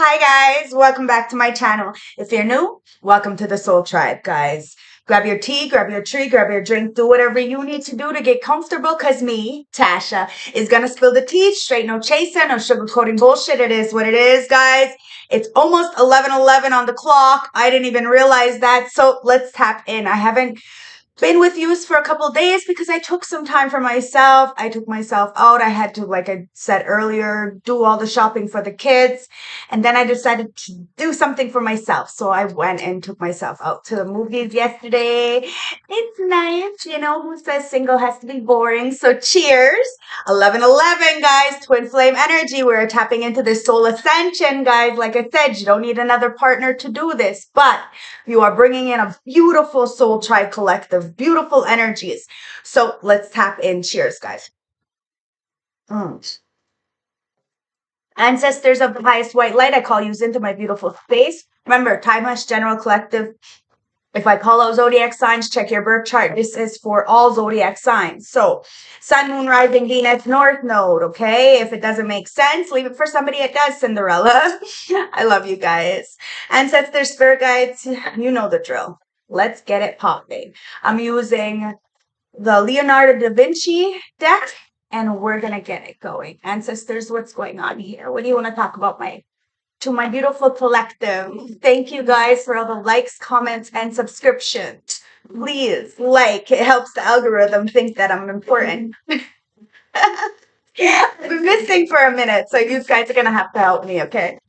Hi guys, welcome back to my channel. If you're new, welcome to the Soul Tribe, guys. Grab your tea, grab your tree, grab your drink, do whatever you need to do to get comfortable, cause me, Tasha, is gonna spill the tea, straight no chaser, no sugarcoating bullshit. It is what it is, guys. It's almost 11:11 on the clock. I didn't even realize that, so let's tap in. I haven't been with yous for a couple of days because I took some time for myself. I took myself out. I had to, like I said earlier, do all the shopping for the kids. And then I decided to do something for myself. So I went and took myself out to the movies yesterday. It's nice. You know, who says single has to be boring? So cheers. 11:11, guys. Twin flame energy. We're tapping into this soul ascension, guys. Like I said, you don't need another partner to do this, but you are bringing in a beautiful soul tribe collective, beautiful energies. So let's tap in. Cheers, guys. Ancestors of the highest white light, I call you into my beautiful space. Remember, Timeless General Collective. If I call out zodiac signs, check your birth chart. This is for all zodiac signs. So, Sun, Moon, Rising, Venus, North Node, okay? If it doesn't make sense, leave it for somebody it does, Cinderella. I love you guys. Ancestors, spirit guides, you know the drill. Let's get it popping. I'm using the Leonardo da Vinci deck, and we're going to get it going. Ancestors, what's going on here? What do you want to talk about, to my beautiful collective? Thank you guys for all the likes, comments, and subscriptions. Please like. It helps the algorithm think that I'm important. I've been missing for a minute, so you guys are gonna have to help me, okay?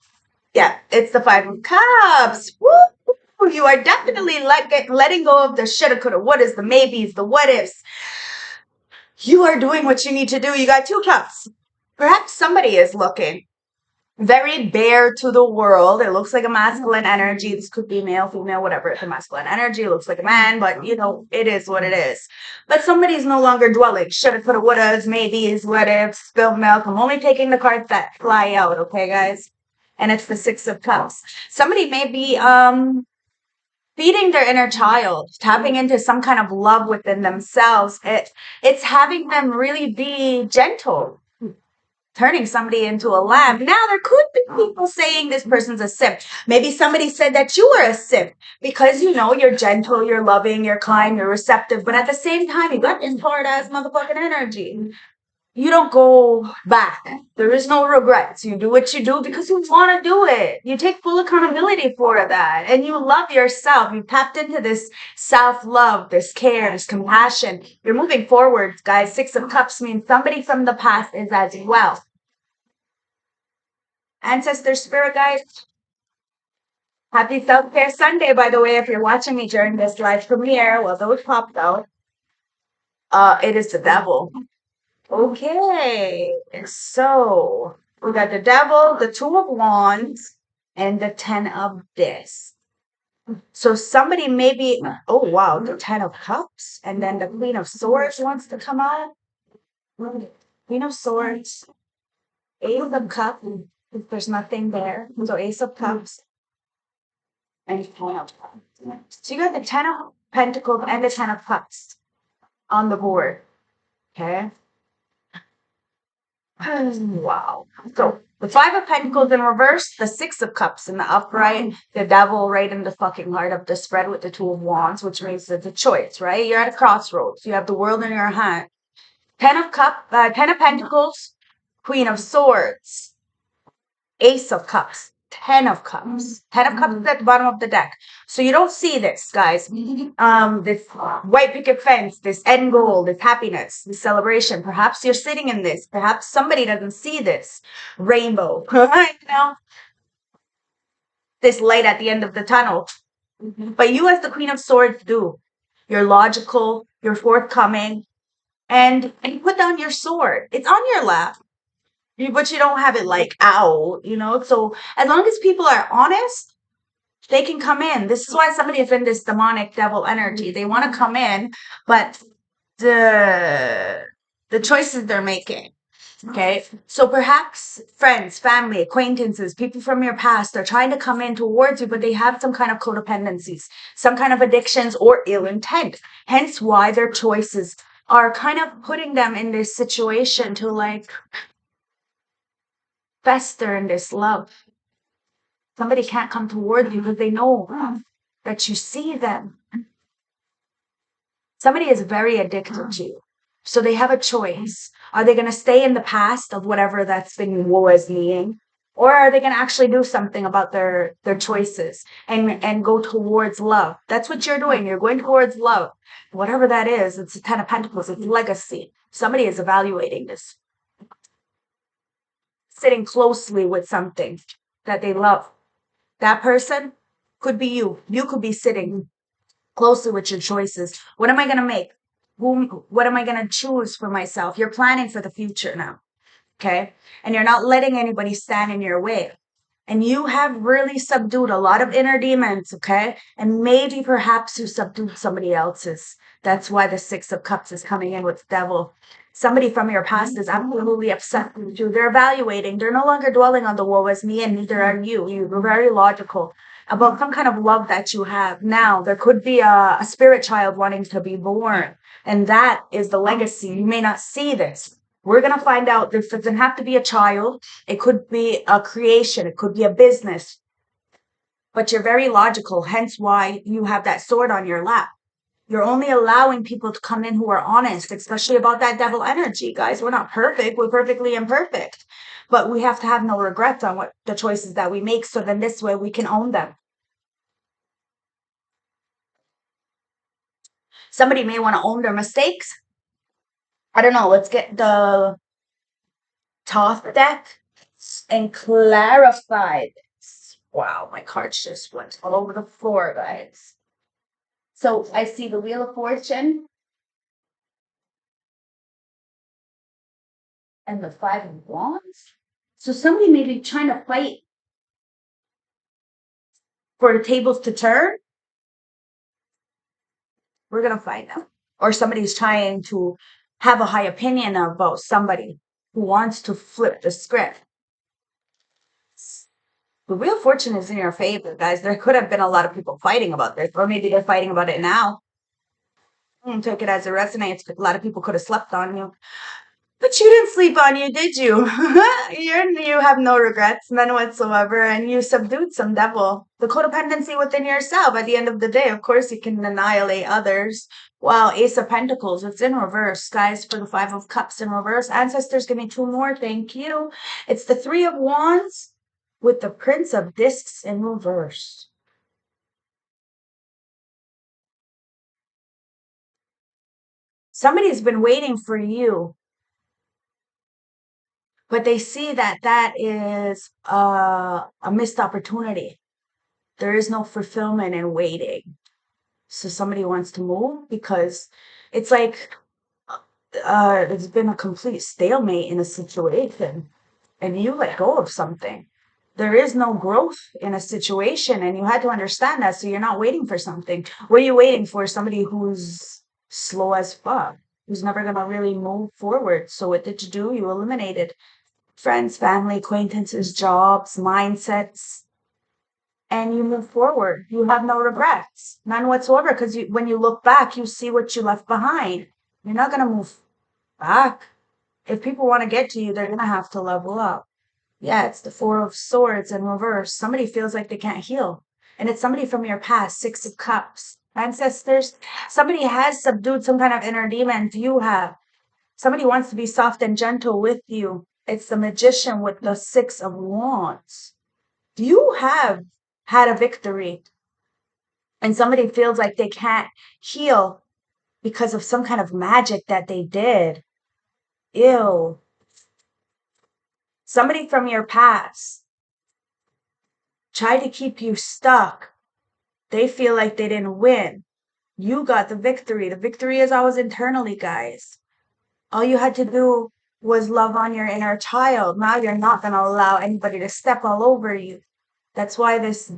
Yeah, it's the Five of Cups. Woo! You are definitely letting go of the shoulda, coulda, wouldas, the maybes, the what ifs. You are doing what you need to do. You got two cups. Perhaps somebody is looking very bare to the world. It looks like a masculine energy. This could be male, female, whatever. It's a masculine energy. It looks like a man, but you know, it is what it is. But somebody's no longer dwelling. Shoulda, coulda, wouldas, maybes, what ifs, spilled milk. I'm only taking the cards that fly out, okay, guys? And it's the Six of Cups. Somebody may be feeding their inner child, tapping into some kind of love within themselves. It's having them really be gentle, turning somebody into a lamb. Now, there could be people saying this person's a simp. Maybe somebody said that you were a simp because, you know, you're gentle, you're loving, you're kind, you're receptive. But at the same time, you got this hard-ass motherfucking energy. You don't go back. There is no regrets. You do what you do because you want to do it. You take full accountability for that. And you love yourself. You tapped into this self-love, this care, this compassion. You're moving forward, guys. Six of Cups means somebody from the past is as well. Ancestor spirit guides. Happy Self-Care Sunday, by the way, if you're watching me during this live premiere. Well, those popped out. It is the devil. Okay, so we got the devil, the Two of Wands, and the Ten of Discs. So somebody maybe, oh wow, the Ten of Cups, and then the Queen of Swords wants to come out. Queen of Swords, Ace of Cups, if there's nothing there. So Ace of Cups, and Ten of Cups. So you got the Ten of Pentacles and the Ten of Cups on the board, okay? Wow. So the Five of Pentacles in reverse, the Six of Cups in the upright, the devil right in the fucking heart of the spread with the Two of Wands, which means it's a choice, right? You're at a crossroads. You have the world in your hand. Ten of Pentacles, Queen of Swords, Ace of Cups, Ten of Cups. Ten of Cups is at the bottom of the deck. So you don't see this, guys. This white picket fence, this end goal, this happiness, this celebration. Perhaps you're sitting in this. Perhaps somebody doesn't see this rainbow. You know? This light at the end of the tunnel. But you as the Queen of Swords do. You're logical, you're forthcoming, and you put down your sword. It's on your lap. But you don't have it like out, you know? So as long as people are honest, they can come in. This is why somebody is in this demonic devil energy. They want to come in, but the choices they're making. Okay. So perhaps friends, family, acquaintances, people from your past are trying to come in towards you, but they have some kind of codependencies, some kind of addictions or ill intent. Hence why their choices are kind of putting them in this situation to like fester in this love. Somebody can't come towards you because they know that you see them. Somebody is very addicted to you. So they have a choice. Are they going to stay in the past of whatever that's been was meaning? Or are they going to actually do something about their choices and go towards love? That's what you're doing. You're going towards love. Whatever that is, it's a Ten of Pentacles, it's legacy. Somebody is evaluating this, sitting closely with something that they love. That person could be you. You could be sitting closely with your choices. What am I going to make? What am I going to choose for myself? You're planning for the future now. Okay. And you're not letting anybody stand in your way. And you have really subdued a lot of inner demons. Okay. And maybe perhaps you subdued somebody else's. That's why the Six of Cups is coming in with the Devil. Somebody from your past is absolutely upset with you. They're evaluating. They're no longer dwelling on the woe as me, and neither are you. You're very logical about some kind of love that you have. Now, there could be a spirit child wanting to be born, and that is the legacy. You may not see this. We're going to find out. This doesn't have to be a child. It could be a creation. It could be a business. But you're very logical, hence why you have that sword on your lap. You're only allowing people to come in who are honest, especially about that devil energy, guys. We're not perfect. We're perfectly imperfect. But we have to have no regrets on what the choices that we make. So then this way we can own them. Somebody may want to own their mistakes. I don't know. Let's get the Toth deck and clarify this. Wow, my cards just went all over the floor, guys. So I see the Wheel of Fortune and the Five of Wands. So somebody may be trying to fight for the tables to turn. We're going to find out. Or somebody's trying to have a high opinion about somebody who wants to flip the script. The Wheel of Fortune is in your favor, guys. There could have been a lot of people fighting about this, or maybe they're fighting about it now. Take it as it resonates. A lot of people could have slept on you. But you didn't sleep on you, did you? You have no regrets, none whatsoever, and you subdued some devil. The codependency within yourself. At the end of the day, of course, you can annihilate others. Wow, Ace of Pentacles, it's in reverse, guys, for the Five of Cups in reverse. Ancestors, give me two more, thank you. It's the Three of Wands with the Prince of Discs in reverse. Somebody's been waiting for you, but they see that that is a missed opportunity. There is no fulfillment in waiting. So somebody wants to move because it's like it's been a complete stalemate in a situation and you let go of something. There is no growth in a situation and you had to understand that. So you're not waiting for something. What are you waiting for? Somebody who's slow as fuck, who's never going to really move forward. So what did you do? You eliminated friends, family, acquaintances, jobs, mindsets, and you move forward. You have no regrets, none whatsoever, because when you look back, you see what you left behind. You're not going to move back. If people want to get to you, they're going to have to level up. Yeah, it's the Four of Swords in reverse. Somebody feels like they can't heal. And it's somebody from your past, Six of Cups. Ancestors, somebody has subdued some kind of inner demon. You have. Somebody wants to be soft and gentle with you. It's the Magician with the Six of Wands. You have had a victory and somebody feels like they can't heal because of some kind of magic that they did. Ew. Somebody from your past tried to keep you stuck. They feel like they didn't win. You got the victory. The victory is always internally, guys. All you had to do was love on your inner child. Now you're not going to allow anybody to step all over you. That's why this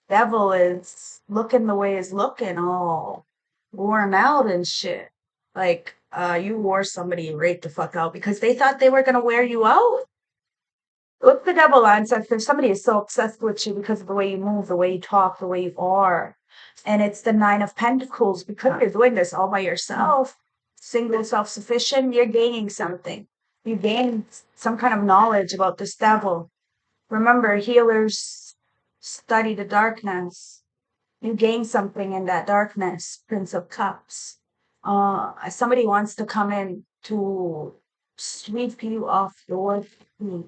devil is looking the way he's looking, all worn out and shit. Like, you wore somebody right the fuck out because they thought they were going to wear you out. Look the devil ancestor. Somebody is so obsessed with you because of the way you move, the way you talk, the way you are. And it's the Nine of Pentacles. Because you're doing this all by yourself, single, self-sufficient, you're gaining something. You gain some kind of knowledge about this devil. Remember, healers Study the darkness. You gain something in that darkness, Prince of Cups. Somebody wants to come in to sweep you off your feet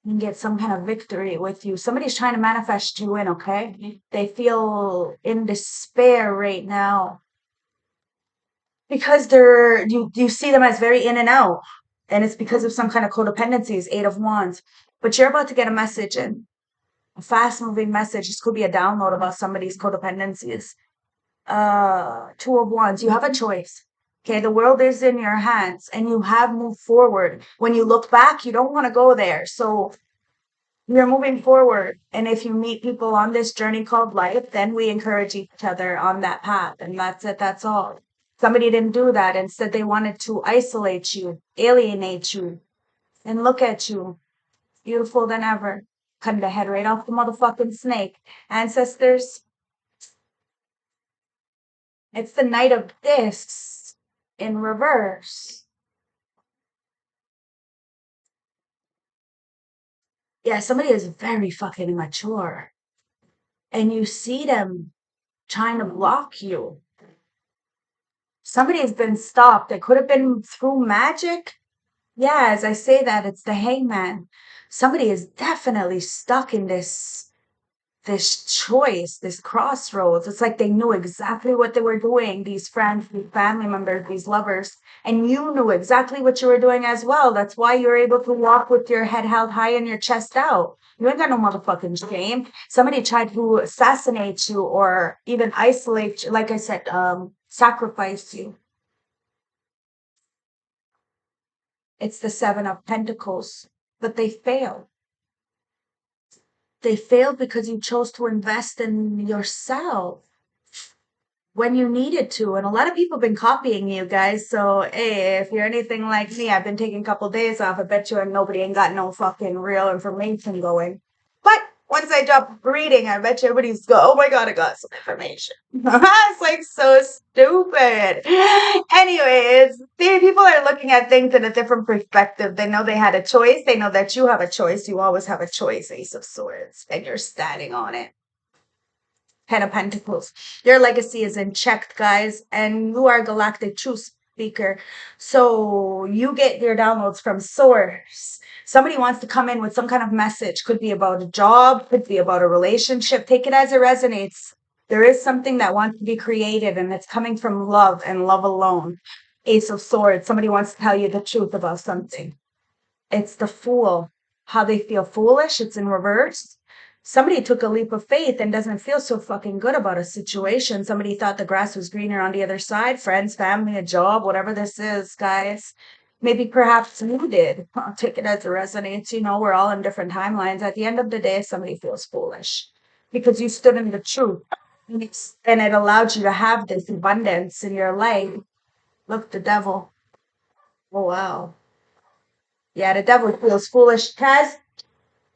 and get some kind of victory with you. Somebody's trying to manifest you in, okay? They feel in despair right now because you see them as very in and out. And it's because of some kind of codependencies, Eight of Wands. But you're about to get a message in, a fast moving message. This could be a download about somebody's codependencies. Two of Wands. You have a choice. Okay, the world is in your hands and you have moved forward. When you look back, you don't want to go there. So you're moving forward. And if you meet people on this journey called life, then we encourage each other on that path. And that's it. That's all. Somebody didn't do that. Instead, they wanted to isolate you, alienate you, and look at you beautiful than ever. Cut the head right off the motherfucking snake. Ancestors, it's the Knight of Discs in reverse. Yeah, somebody is very fucking immature. And you see them trying to block you. Somebody has been stopped. It could have been through magic. Yeah, as I say that, it's the hangman. Somebody is definitely stuck in this choice, this crossroads. It's like they knew exactly what they were doing, these friends, these family members, these lovers, and you knew exactly what you were doing as well. That's why you're able to walk with your head held high and your chest out. You ain't got no motherfucking shame. Somebody tried to assassinate you or even isolate you, like I said, sacrifice you. It's the Seven of Pentacles, but they failed. They failed because you chose to invest in yourself when you needed to. And a lot of people have been copying you guys. So, hey, if you're anything like me, I've been taking a couple days off. I bet you and nobody ain't got no fucking real information going. But once I drop reading, I bet you everybody's go, oh my God, I got some information. It's like so stupid. Anyways, people are looking at things in a different perspective. They know they had a choice. They know that you have a choice. You always have a choice, Ace of Swords, and you're standing on it. Ten of Pentacles. Your legacy is in check, guys, and you are a galactic truth speaker. So you get your downloads from source. Somebody wants to come in with some kind of message. Could be about a job, could be about a relationship. Take it as it resonates. There is something that wants to be created, and it's coming from love and love alone. Ace of Swords. Somebody wants to tell you the truth about something. It's the Fool. How they feel foolish. It's in reverse. Somebody took a leap of faith and doesn't feel so fucking good about a situation. Somebody thought the grass was greener on the other side. Friends, family, a job, whatever this is, guys. Maybe perhaps you did. I'll take it as it resonates. You know, we're all in different timelines. At the end of the day, somebody feels foolish because you stood in the truth and it allowed you to have this abundance in your life. Look, the devil. Oh, wow. Yeah, the devil feels foolish. Kaz,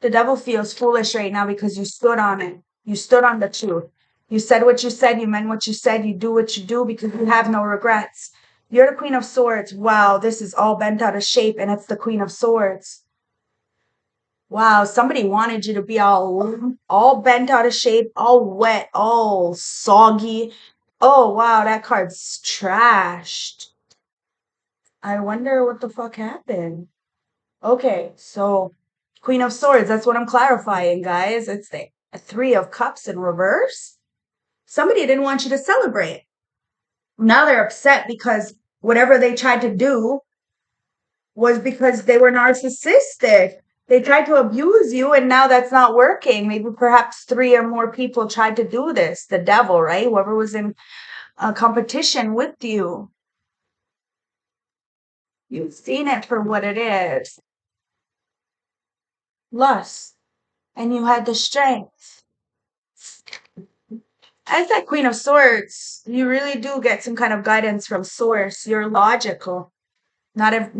the devil feels foolish right now because you stood on it. You stood on the truth. You said what you said. You meant what you said. You do what you do because you have no regrets. You're the Queen of Swords. Wow, this is all bent out of shape and it's the Queen of Swords. Wow, somebody wanted you to be all bent out of shape, all wet, all soggy. Oh, wow, that card's trashed. I wonder what the fuck happened. Okay, so Queen of Swords, that's what I'm clarifying, guys. It's the Three of Cups in reverse. Somebody didn't want you to celebrate. Now they're upset because whatever they tried to do was because they were narcissistic. They tried to abuse you, and now that's not working. Maybe perhaps three or more people tried to do this. The devil, right? Whoever was in a competition with you. You've seen it for what it is. Lust. And you had the strength. As that Queen of Swords, you really do get some kind of guidance from source. You're logical. Not,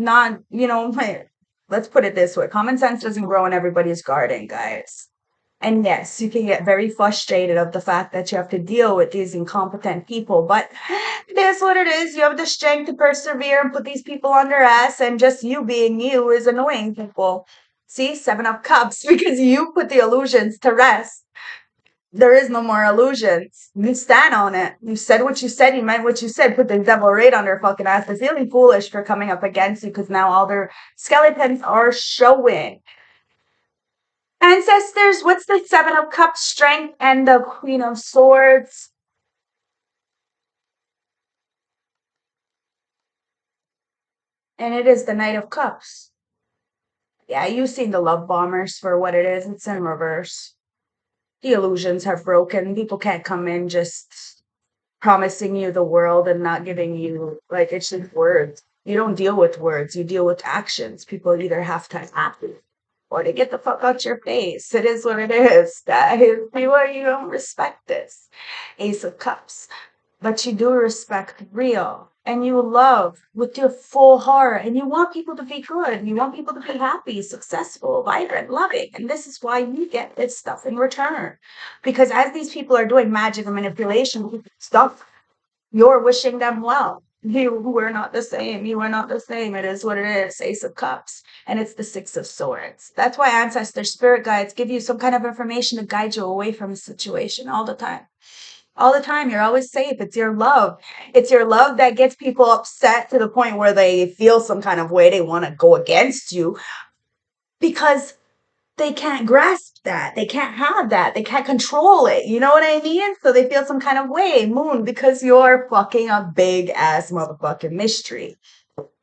let's put it this way. Common sense doesn't grow in everybody's garden, guys. And yes, you can get very frustrated of the fact that you have to deal with these incompetent people, but it is what it is. You have the strength to persevere and put these people on their ass, and just you being you is annoying people. See, Seven of Cups, because you put the illusions to rest. There is no more illusions. You stand on it. You said what you said. You meant what you said. Put the devil right on their fucking ass. They're feeling foolish for coming up against you because now all their skeletons are showing. Ancestors, what's the Seven of Cups strength and the Queen of Swords? And it is the Knight of Cups. Yeah, you've seen the love bombers for what it is. It's in reverse. The illusions have broken. People can't come in just promising you the world and not giving you, like, it's just words. You don't deal with words, you deal with actions. People either have to act or to get the fuck out your face. It is what it is, guys. People, you don't respect this. Ace of Cups. But you do respect real and you love with your full heart and you want people to be good. You want people to be happy, successful, vibrant, loving. And this is why you get this stuff in return. Because as these people are doing magic and manipulation stuff, you're wishing them well. You are not the same. You are not the same. It is what it is. Ace of Cups. And it's the Six of Swords. That's why ancestors, spirit guides give you some kind of information to guide you away from a situation all the time. All the time. You're always safe. It's your love. It's your love that gets people upset to the point where they feel some kind of way. They want to go against you because they can't grasp that. They can't have that. They can't control it. You know what I mean? So they feel some kind of way, moon, because you're fucking a big ass motherfucking mystery.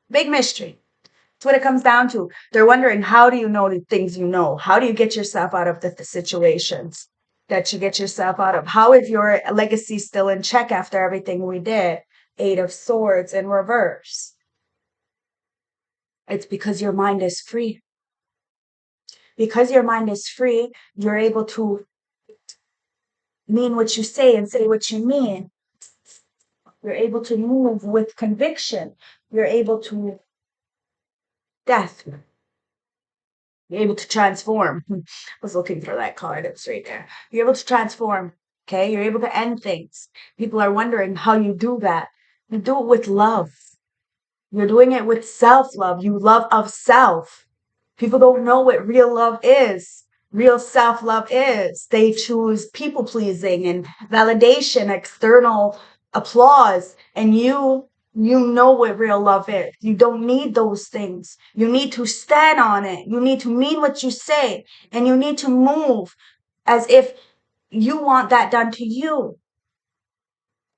Big mystery. That's what it comes down to. They're wondering, how do you know the things you know? How do you get yourself out of the situations that you get yourself out of? How is your legacy still in check after everything we did? Eight of Swords in reverse. It's because your mind is free. Because your mind is free, you're able to mean what you say and say what you mean. You're able to move with conviction. You're able to death. You're able to transform. I was looking for that card. It's right there. You're able to transform. Okay. You're able to end things. People are wondering how you do that. You do it with love. You're doing it with self-love. You love of self. People don't know what real love is. Real self-love is. They choose people-pleasing and validation, external applause. And you know what real love is. You don't need those things. You need to stand on it. You need to mean what you say. And you need to move as if you want that done to you.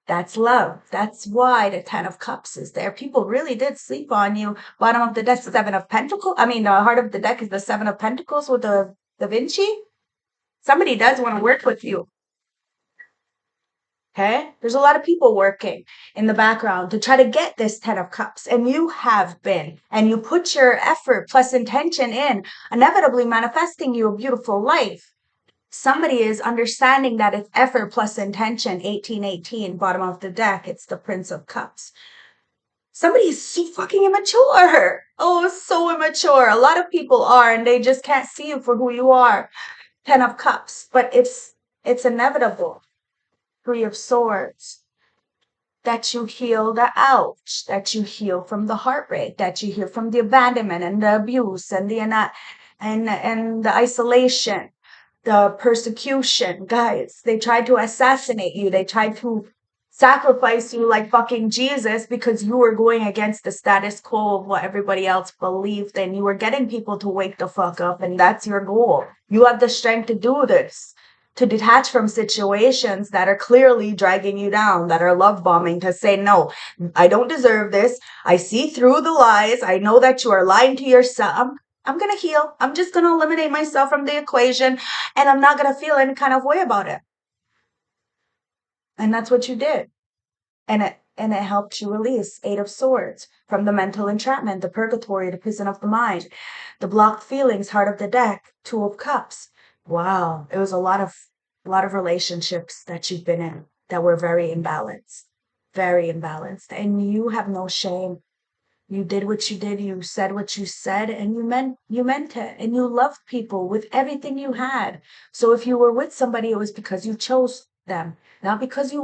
That's love. That's why the Ten of Cups is there. People really did sleep on you. Bottom of the deck, Seven of Pentacles. I mean, the heart of the deck is the Seven of Pentacles with the Da Vinci. Somebody does want to work with you. Okay? There's a lot of people working in the background to try to get this Ten of Cups. And you have been. And you put your effort plus intention in, inevitably manifesting you a beautiful life. Somebody is understanding that it's effort plus intention. 1818, bottom of the deck. It's the Prince of Cups. Somebody is so fucking immature. Oh, so immature. A lot of people are, and they just can't see you for who you are. Ten of Cups. But it's inevitable. Three of Swords. That you heal the ouch, that you heal from the heartbreak, that you heal from the abandonment and the abuse and the and the isolation, the persecution. Guys, they tried to assassinate you. They tried to sacrifice you like fucking Jesus because you were going against the status quo of what everybody else believed in. You were getting people to wake the fuck up, and that's your goal. You have the strength to do this, to detach from situations that are clearly dragging you down, that are love bombing, to say, no, I don't deserve this. I see through the lies. I know that you are lying to yourself. I'm going to heal. I'm just going to eliminate myself from the equation, and I'm not going to feel any kind of way about it. And that's what you did. And it helped you release Eight of Swords from the mental entrapment, the purgatory, the prison of the mind, the blocked feelings, heart of the deck, Two of Cups. Wow, it was a lot of relationships that you've been in that were very imbalanced, and you have no shame. You did what you did, you said what you said, and you meant it, and you loved people with everything you had. So if you were with somebody, it was because you chose them, not because you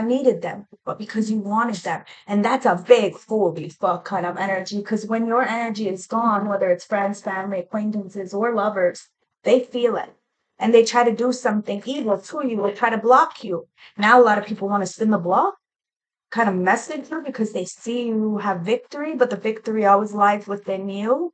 needed them, but because you wanted them. And that's a big holy fuck kind of energy. Because when your energy is gone, whether it's friends, family, acquaintances, or lovers, they feel it. And they try to do something evil to you or try to block you. Now a lot of people want to spin the block, kind of message you because they see you have victory, but the victory always lies within you.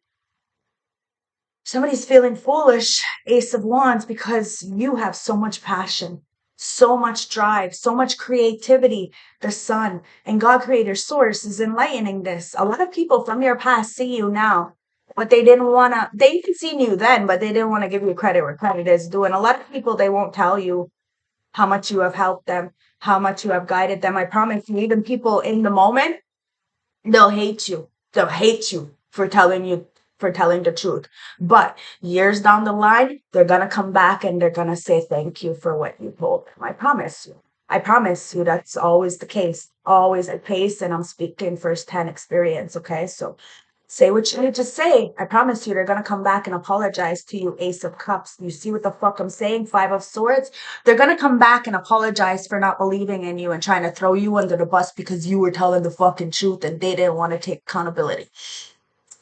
Somebody's feeling foolish, Ace of Wands, because you have so much passion, so much drive, so much creativity. The sun and God Creator Source is enlightening this. A lot of people from your past see you now, but they didn't want to, they even seen you then, but they didn't want to give you credit where credit is due. And a lot of people, they won't tell you how much you have helped them, how much you have guided them. I promise you, even people in the moment, they'll hate you. They'll hate you for telling the truth. But years down the line, they're gonna come back and they're gonna say thank you for what you told them. I promise you. I promise you that's always the case. Always the case, and I'm speaking first-hand experience, okay? So say what you need to say. I promise you they're gonna come back and apologize to you, Ace of Cups. You see what the fuck I'm saying? Five of Swords. They're gonna come back and apologize for not believing in you and trying to throw you under the bus because you were telling the fucking truth and they didn't want to take accountability.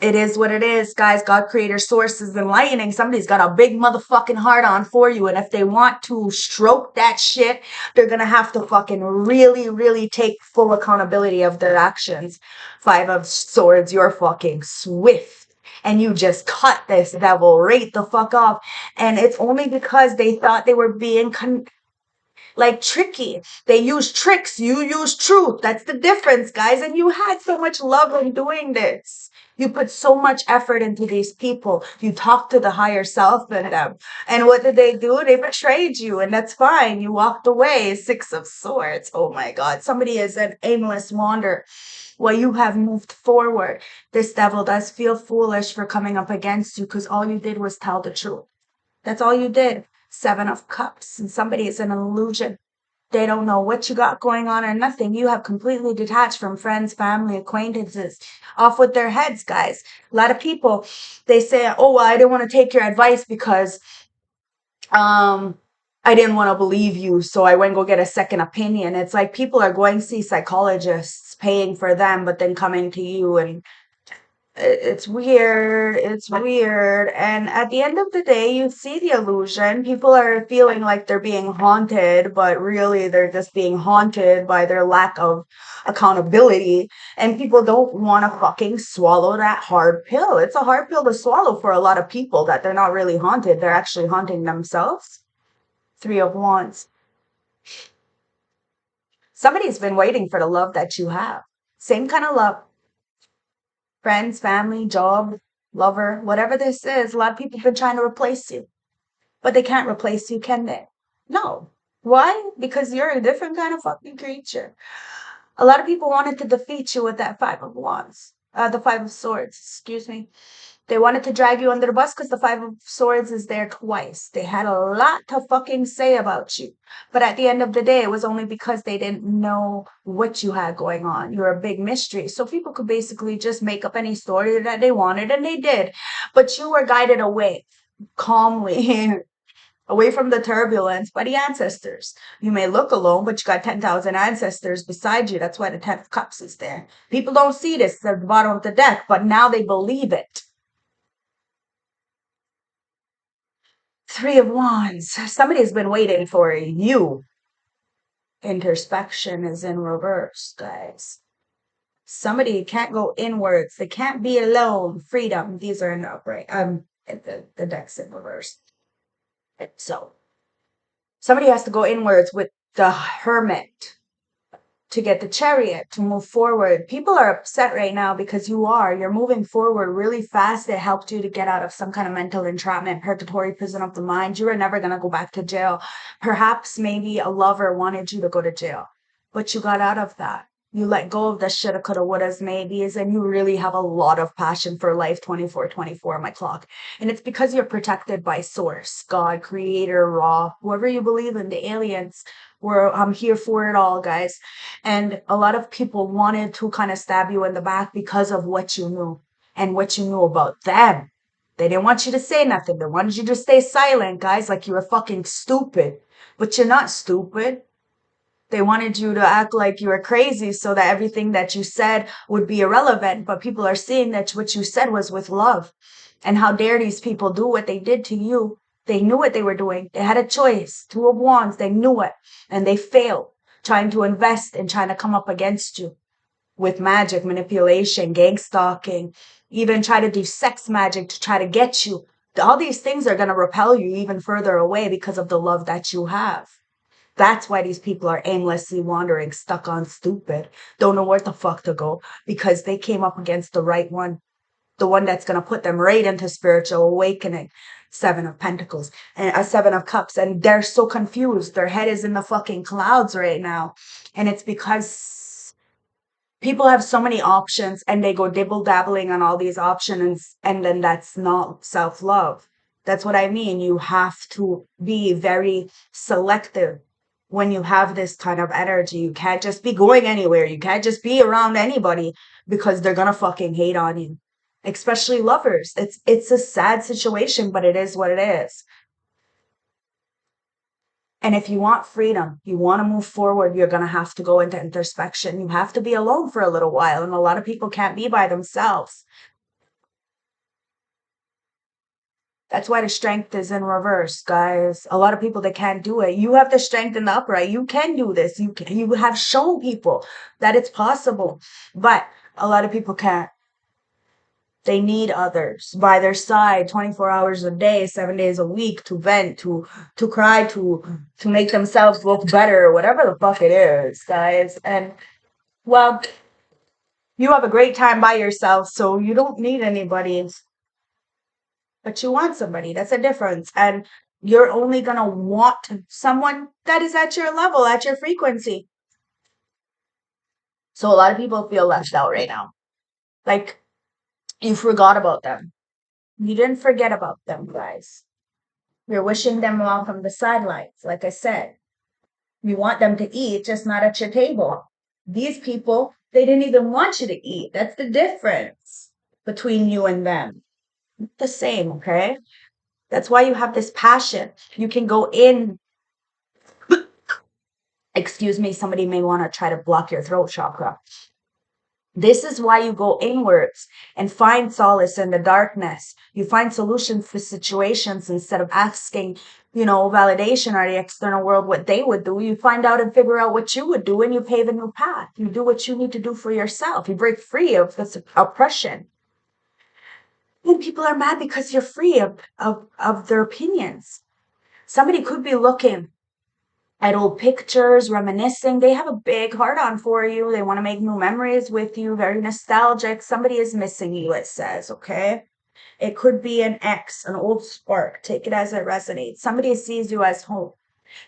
It is what it is, guys. God Creator Source is enlightening. Somebody's got a big motherfucking heart on for you. And if they want to stroke that shit, they're going to have to fucking really, really take full accountability of their actions. Five of Swords, you're fucking swift. And you just cut this devil right the fuck off. And it's only because they thought they were being like tricky. They use tricks. You use truth. That's the difference, guys. And you had so much love in doing this. You put so much effort into these people. You talked to the higher self in them. And what did they do? They betrayed you. And that's fine. You walked away. Six of Swords. Oh my God. Somebody is an aimless wander. Well, you have moved forward. This devil does feel foolish for coming up against you because all you did was tell the truth. That's all you did. Seven of Cups. And somebody is an illusion. They don't know what you got going on or nothing. You have completely detached from friends, family, acquaintances, off with their heads, guys. A lot of people, they say, oh, well, I didn't want to take your advice because I didn't want to believe you, so I went and go get a second opinion. It's like people are going to see psychologists, paying for them, but then coming to you, and it's weird. It's weird. And at the end of the day, you see the illusion. People are feeling like they're being haunted, but really they're just being haunted by their lack of accountability. And people don't want to fucking swallow that hard pill. It's a hard pill to swallow for a lot of people that they're not really haunted. They're actually haunting themselves. Three of Wands. Somebody's been waiting for the love that you have. Same kind of love. Friends, family, job, lover, whatever this is, a lot of people have been trying to replace you. But they can't replace you, can they? No. Why? Because you're a different kind of fucking creature. A lot of people wanted to defeat you with that Five of Wands. The Five of Swords, excuse me. They wanted to drag you under the bus because the Five of Swords is there twice. They had a lot to fucking say about you. But at the end of the day, it was only because they didn't know what you had going on. You're a big mystery. So people could basically just make up any story that they wanted, and they did. But you were guided away calmly, away from the turbulence by the ancestors. You may look alone, but you got 10,000 ancestors beside you. That's why the 10 of Cups is there. People don't see this at the bottom of the deck, but now they believe it. Three of Wands. Somebody's been waiting for you. Introspection is in reverse, guys. Somebody can't go inwards. They can't be alone. Freedom. These are in the upright. The deck's in reverse. So somebody has to go inwards with the Hermit to get the Chariot to move forward. People are upset right now because you're moving forward really fast. It helped you to get out of some kind of mental entrapment, purgatory, prison of the mind. You were never going to go back to jail. Perhaps maybe a lover wanted you to go to jail, but you got out of that. You let go of the shoulda, coulda, wouldas, maybes, and you really have a lot of passion for life. 24/24 on my clock. And it's because you're protected by Source, God, Creator, Ra, whoever you believe in, the aliens. I'm here for it all, guys. And a lot of people wanted to kind of stab you in the back because of what you knew and what you knew about them. They didn't want you to say nothing. They wanted you to stay silent, guys, like you were fucking stupid. But you're not stupid. They wanted you to act like you were crazy so that everything that you said would be irrelevant. But people are seeing that what you said was with love. And how dare these people do what they did to you? They knew what they were doing. They had a choice. Two of Wands, they knew it. And they failed trying to invest and trying to come up against you with magic, manipulation, gang stalking, even try to do sex magic to try to get you. All these things are going to repel you even further away because of the love that you have. That's why these people are aimlessly wandering, stuck on stupid, don't know where the fuck to go, because they came up against the right one, the one that's going to put them right into spiritual awakening. Seven of Pentacles and a Seven of Cups. And they're so confused. Their head is in the fucking clouds right now. And it's because people have so many options and they go dibble dabbling on all these options. And then that's not self-love. That's what I mean. You have to be very selective when you have this kind of energy. You can't just be going anywhere. You can't just be around anybody because they're going to fucking hate on you. Especially lovers. It's a sad situation, but it is what it is. And if you want freedom, you want to move forward, you're going to have to go into introspection. You have to be alone for a little while. And a lot of people can't be by themselves. That's why the strength is in reverse, guys. A lot of people, they can't do it. You have the strength in the upright. You can do this. You have shown people that it's possible. But a lot of people can't. They need others by their side 24 hours a day, 7 days a week to vent, to cry, to make themselves look better, whatever the fuck it is, guys. And well, you have a great time by yourself, so you don't need anybody, but you want somebody. That's a difference. And you're only gonna want someone that is at your level, at your frequency. So a lot of people feel left out right now. Like you forgot about them. You didn't forget about them, guys. You're wishing them well from the sidelines. Like I said, you want them to eat, just not at your table. These people, they didn't even want you to eat. That's the difference between you and them. The same, okay? That's why you have this passion. You can go in. Excuse me, somebody may want to try to block your throat chakra. This is why you go inwards and find solace in the darkness. You find solutions for situations instead of asking, validation or the external world what they would do. You find out and figure out what you would do and you pave a new path. You do what you need to do for yourself. You break free of this oppression. And people are mad because you're free of their opinions. Somebody could be looking at old pictures, reminiscing. They have a big heart on for you. They want to make new memories with you, very nostalgic. Somebody is missing you, it says, okay? It could be an ex, an old spark. Take it as it resonates. Somebody sees you as home.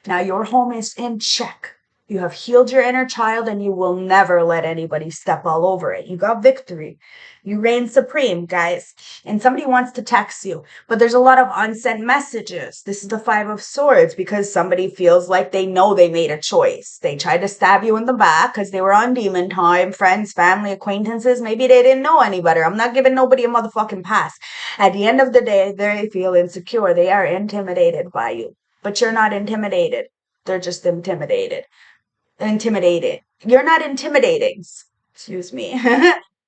Now your home is in check. You have healed your inner child and you will never let anybody step all over it. You got victory. You reign supreme, guys. And somebody wants to text you, but there's a lot of unsent messages. This is the Five of Swords because somebody feels like they know they made a choice. They tried to stab you in the back because they were on demon time, friends, family, acquaintances. Maybe they didn't know any better. I'm not giving nobody a motherfucking pass. At the end of the day, they feel insecure. They are intimidated by you, but you're not intimidated. They're just intimidated. You're not intimidating. Excuse me.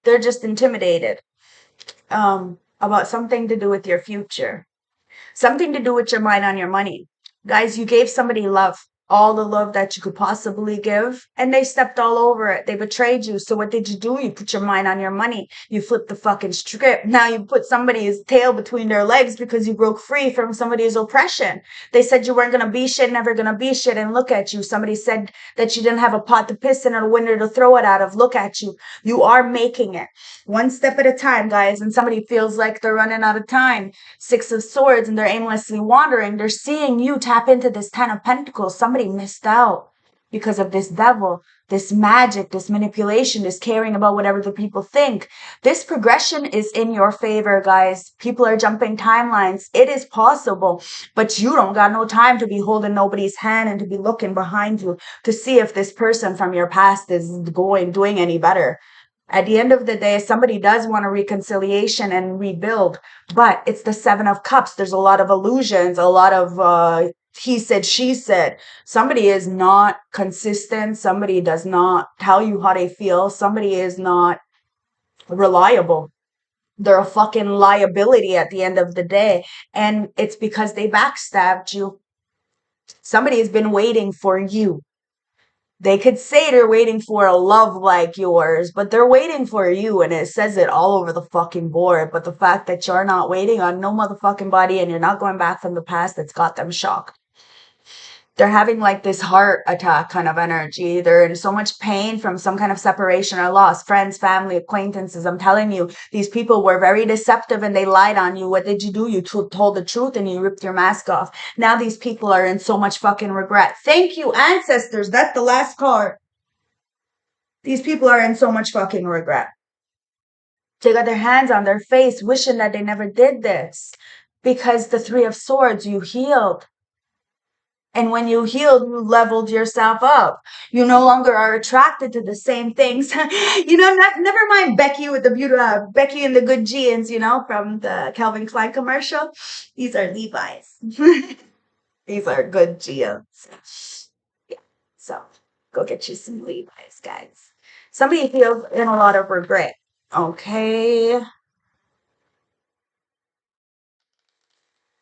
They're just intimidated about something to do with your future, something to do with your mind on your money. Guys, you gave somebody love, all the love that you could possibly give, and they stepped all over it. They betrayed you. So what did you do? You put your mind on your money. You flipped the fucking script. Now you put somebody's tail between their legs because you broke free from somebody's oppression. They said you weren't going to be shit, never going to be shit, and look at you. Somebody said that you didn't have a pot to piss in or a window to throw it out of. Look at you. You are making it. One step at a time, guys, and somebody feels like they're running out of time. Six of Swords, and they're aimlessly wandering. They're seeing you tap into this Ten of Pentacles. Somebody missed out because of this devil, this magic, this manipulation, this caring about whatever the people think. This progression is in your favor, guys. People are jumping timelines. It is possible, but you don't got no time to be holding nobody's hand and to be looking behind you to see if this person from your past is doing any better. At the end of the day, somebody does want a reconciliation and rebuild, but it's the Seven of Cups. There's a lot of illusions, a lot of he said, she said. Somebody is not consistent. Somebody does not tell you how they feel. Somebody is not reliable. They're a fucking liability at the end of the day. And it's because they backstabbed you. Somebody has been waiting for you. They could say they're waiting for a love like yours, but they're waiting for you, and it says it all over the fucking board. But the fact that you're not waiting on no motherfucking body and you're not going back from the past, that's got them shocked. They're having like this heart attack kind of energy. They're in so much pain from some kind of separation or loss. Friends, family, acquaintances. I'm telling you, these people were very deceptive and they lied on you. What did you do? You told the truth and you ripped your mask off. Now these people are in so much fucking regret. Thank you, ancestors. That's the last card. These people are in so much fucking regret. They got their hands on their face, wishing that they never did this. Because the Three of Swords, you healed. And when you healed, you leveled yourself up. You no longer are attracted to the same things. Never mind Becky with the Becky and the good jeans, from the Calvin Klein commercial. These are Levi's. These are good jeans. Yeah. So go get you some Levi's, guys. Somebody feels in a lot of regret. Okay.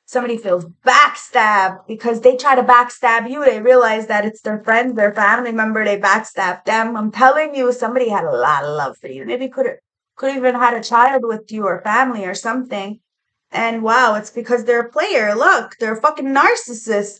Somebody feels backstabbed because they try to backstab you. They realize that it's their friend, their family member. They backstabbed them. I'm telling you, somebody had a lot of love for you. Maybe could even had a child with you or family or something. And wow, it's because they're a player. Look, they're a fucking narcissist.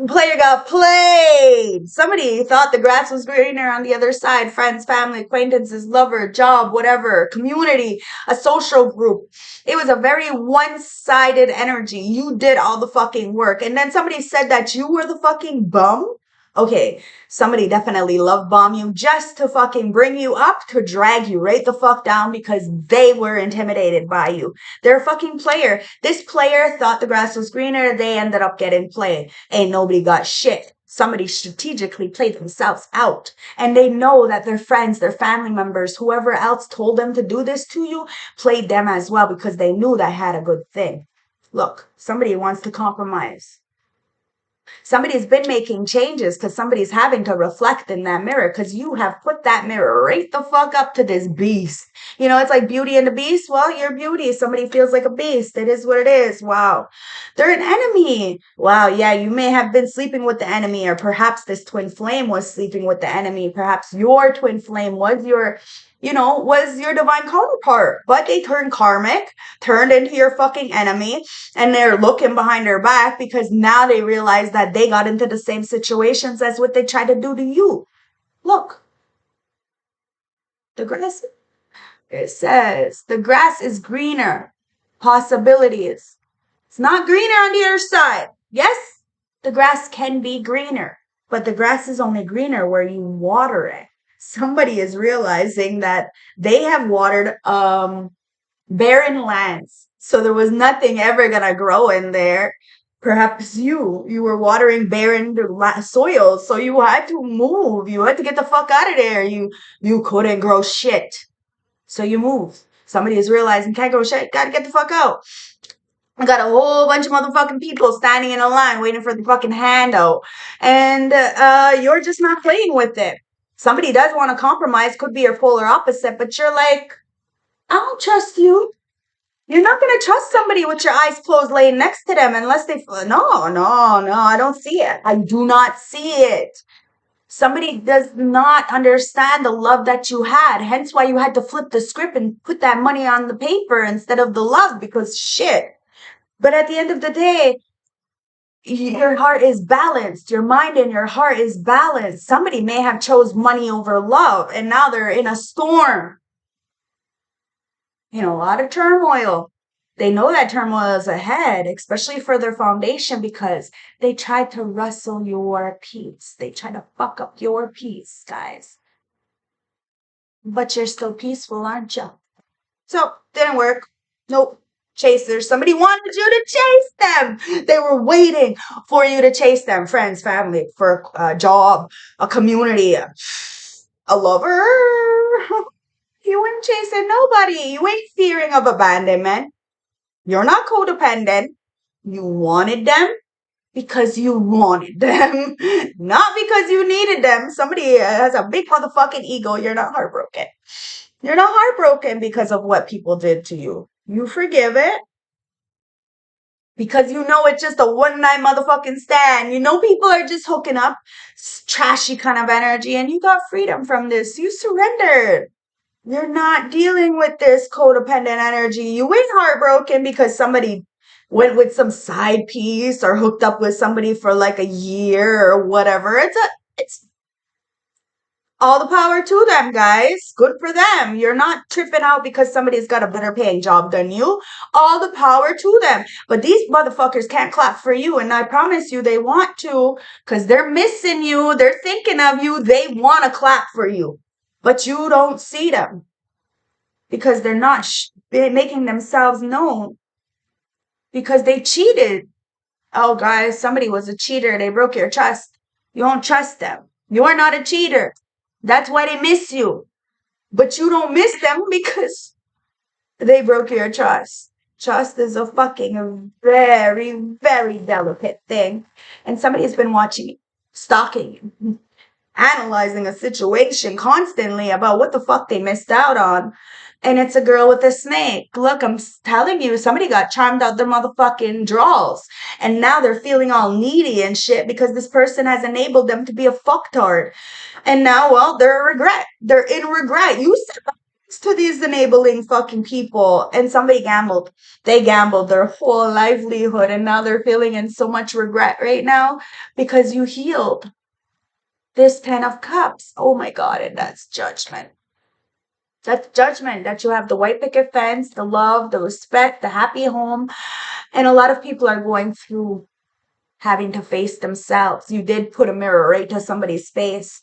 Player got played. Somebody thought the grass was greener on the other side. Friends, family, acquaintances, lover, job, whatever, community, a social group. It was a very one-sided energy. You did all the fucking work. And then somebody said that you were the fucking bum. Okay, somebody definitely love bomb you just to fucking bring you up, to drag you right the fuck down because they were intimidated by you. They're a fucking player. This player thought the grass was greener. They ended up getting played. Ain't nobody got shit. Somebody strategically played themselves out. And they know that their friends, their family members, whoever else told them to do this to you, played them as well because they knew that had a good thing. Look, somebody wants to compromise. Somebody's been making changes because somebody's having to reflect in that mirror because you have put that mirror right the fuck up to this beast. It's like Beauty and the Beast. Well, you're Beauty. Somebody feels like a beast. It is what it is. Wow. They're an enemy. Wow. Yeah, you may have been sleeping with the enemy, or perhaps this twin flame was sleeping with the enemy. Perhaps your twin flame was your divine counterpart, but they turned karmic, turned into your fucking enemy, and they're looking behind their back because now they realize that they got into the same situations as what they tried to do to you. Look, the grass, it says, the grass is greener. Possibilities. It's not greener on the other side. Yes, the grass can be greener, but the grass is only greener where you water it. Somebody is realizing that they have watered barren lands. So there was nothing ever going to grow in there. Perhaps you were watering barren soil, so you had to move. You had to get the fuck out of there. You couldn't grow shit. So you moved. Somebody is realizing can't grow shit. Gotta get the fuck out. I got a whole bunch of motherfucking people standing in a line waiting for the fucking handout. And you're just not playing with it. Somebody does want to compromise, could be your polar opposite, but you're like, I don't trust you. You're not going to trust somebody with your eyes closed laying next to them unless they, no, I don't see it. I do not see it. Somebody does not understand the love that you had. Hence why you had to flip the script and put that money on the paper instead of the love, because shit. But at the end of the day, your heart is balanced. Your mind and your heart is balanced. Somebody may have chose money over love, and now they're in a storm. A lot of turmoil. They know that turmoil is ahead, especially for their foundation, because they tried to rustle your peace. They tried to fuck up your peace, guys. But you're still peaceful, aren't you? So, didn't work. Nope. Chasers. Somebody wanted you to chase them. They were waiting for you to chase them. Friends, family, for a job, a community, a lover. You ain't chasing nobody. You ain't fearing of abandonment. You're not codependent. You wanted them because you wanted them, not because you needed them. Somebody has a big motherfucking ego. You're not heartbroken. You're not heartbroken because of what people did to you. You forgive it because you know it's just a one night motherfucking stand. You know people are just hooking up trashy kind of energy, and you got freedom from this. You surrendered. You're not dealing with this codependent energy. You ain't heartbroken because somebody went with some side piece or hooked up with somebody for like a year or whatever. It's all the power to them, guys. Good for them. You're not tripping out because somebody's got a better paying job than you. All the power to them. But these motherfuckers can't clap for you. And I promise you they want to because they're missing you. They're thinking of you. They want to clap for you. But you don't see them because they're not making themselves known because they cheated. Oh, guys, somebody was a cheater. They broke your trust. You don't trust them. You're not a cheater. That's why they miss you. But you don't miss them because they broke your trust. Trust is a fucking very, very delicate thing. And somebody's been watching, stalking you, analyzing a situation constantly about what the fuck they missed out on. And it's a girl with a snake. Look, I'm telling you, somebody got charmed out their motherfucking drawers. And now they're feeling all needy and shit because this person has enabled them to be a fucktard. And now, well, they're a regret. They're in regret. You said to these enabling fucking people and somebody gambled. They gambled their whole livelihood and now they're feeling in so much regret right now because you healed this 10 of cups. Oh my God, and that's judgment. That's judgment that you have the white picket fence, the love, the respect, the happy home. And a lot of people are going through having to face themselves. You did put a mirror right to somebody's face.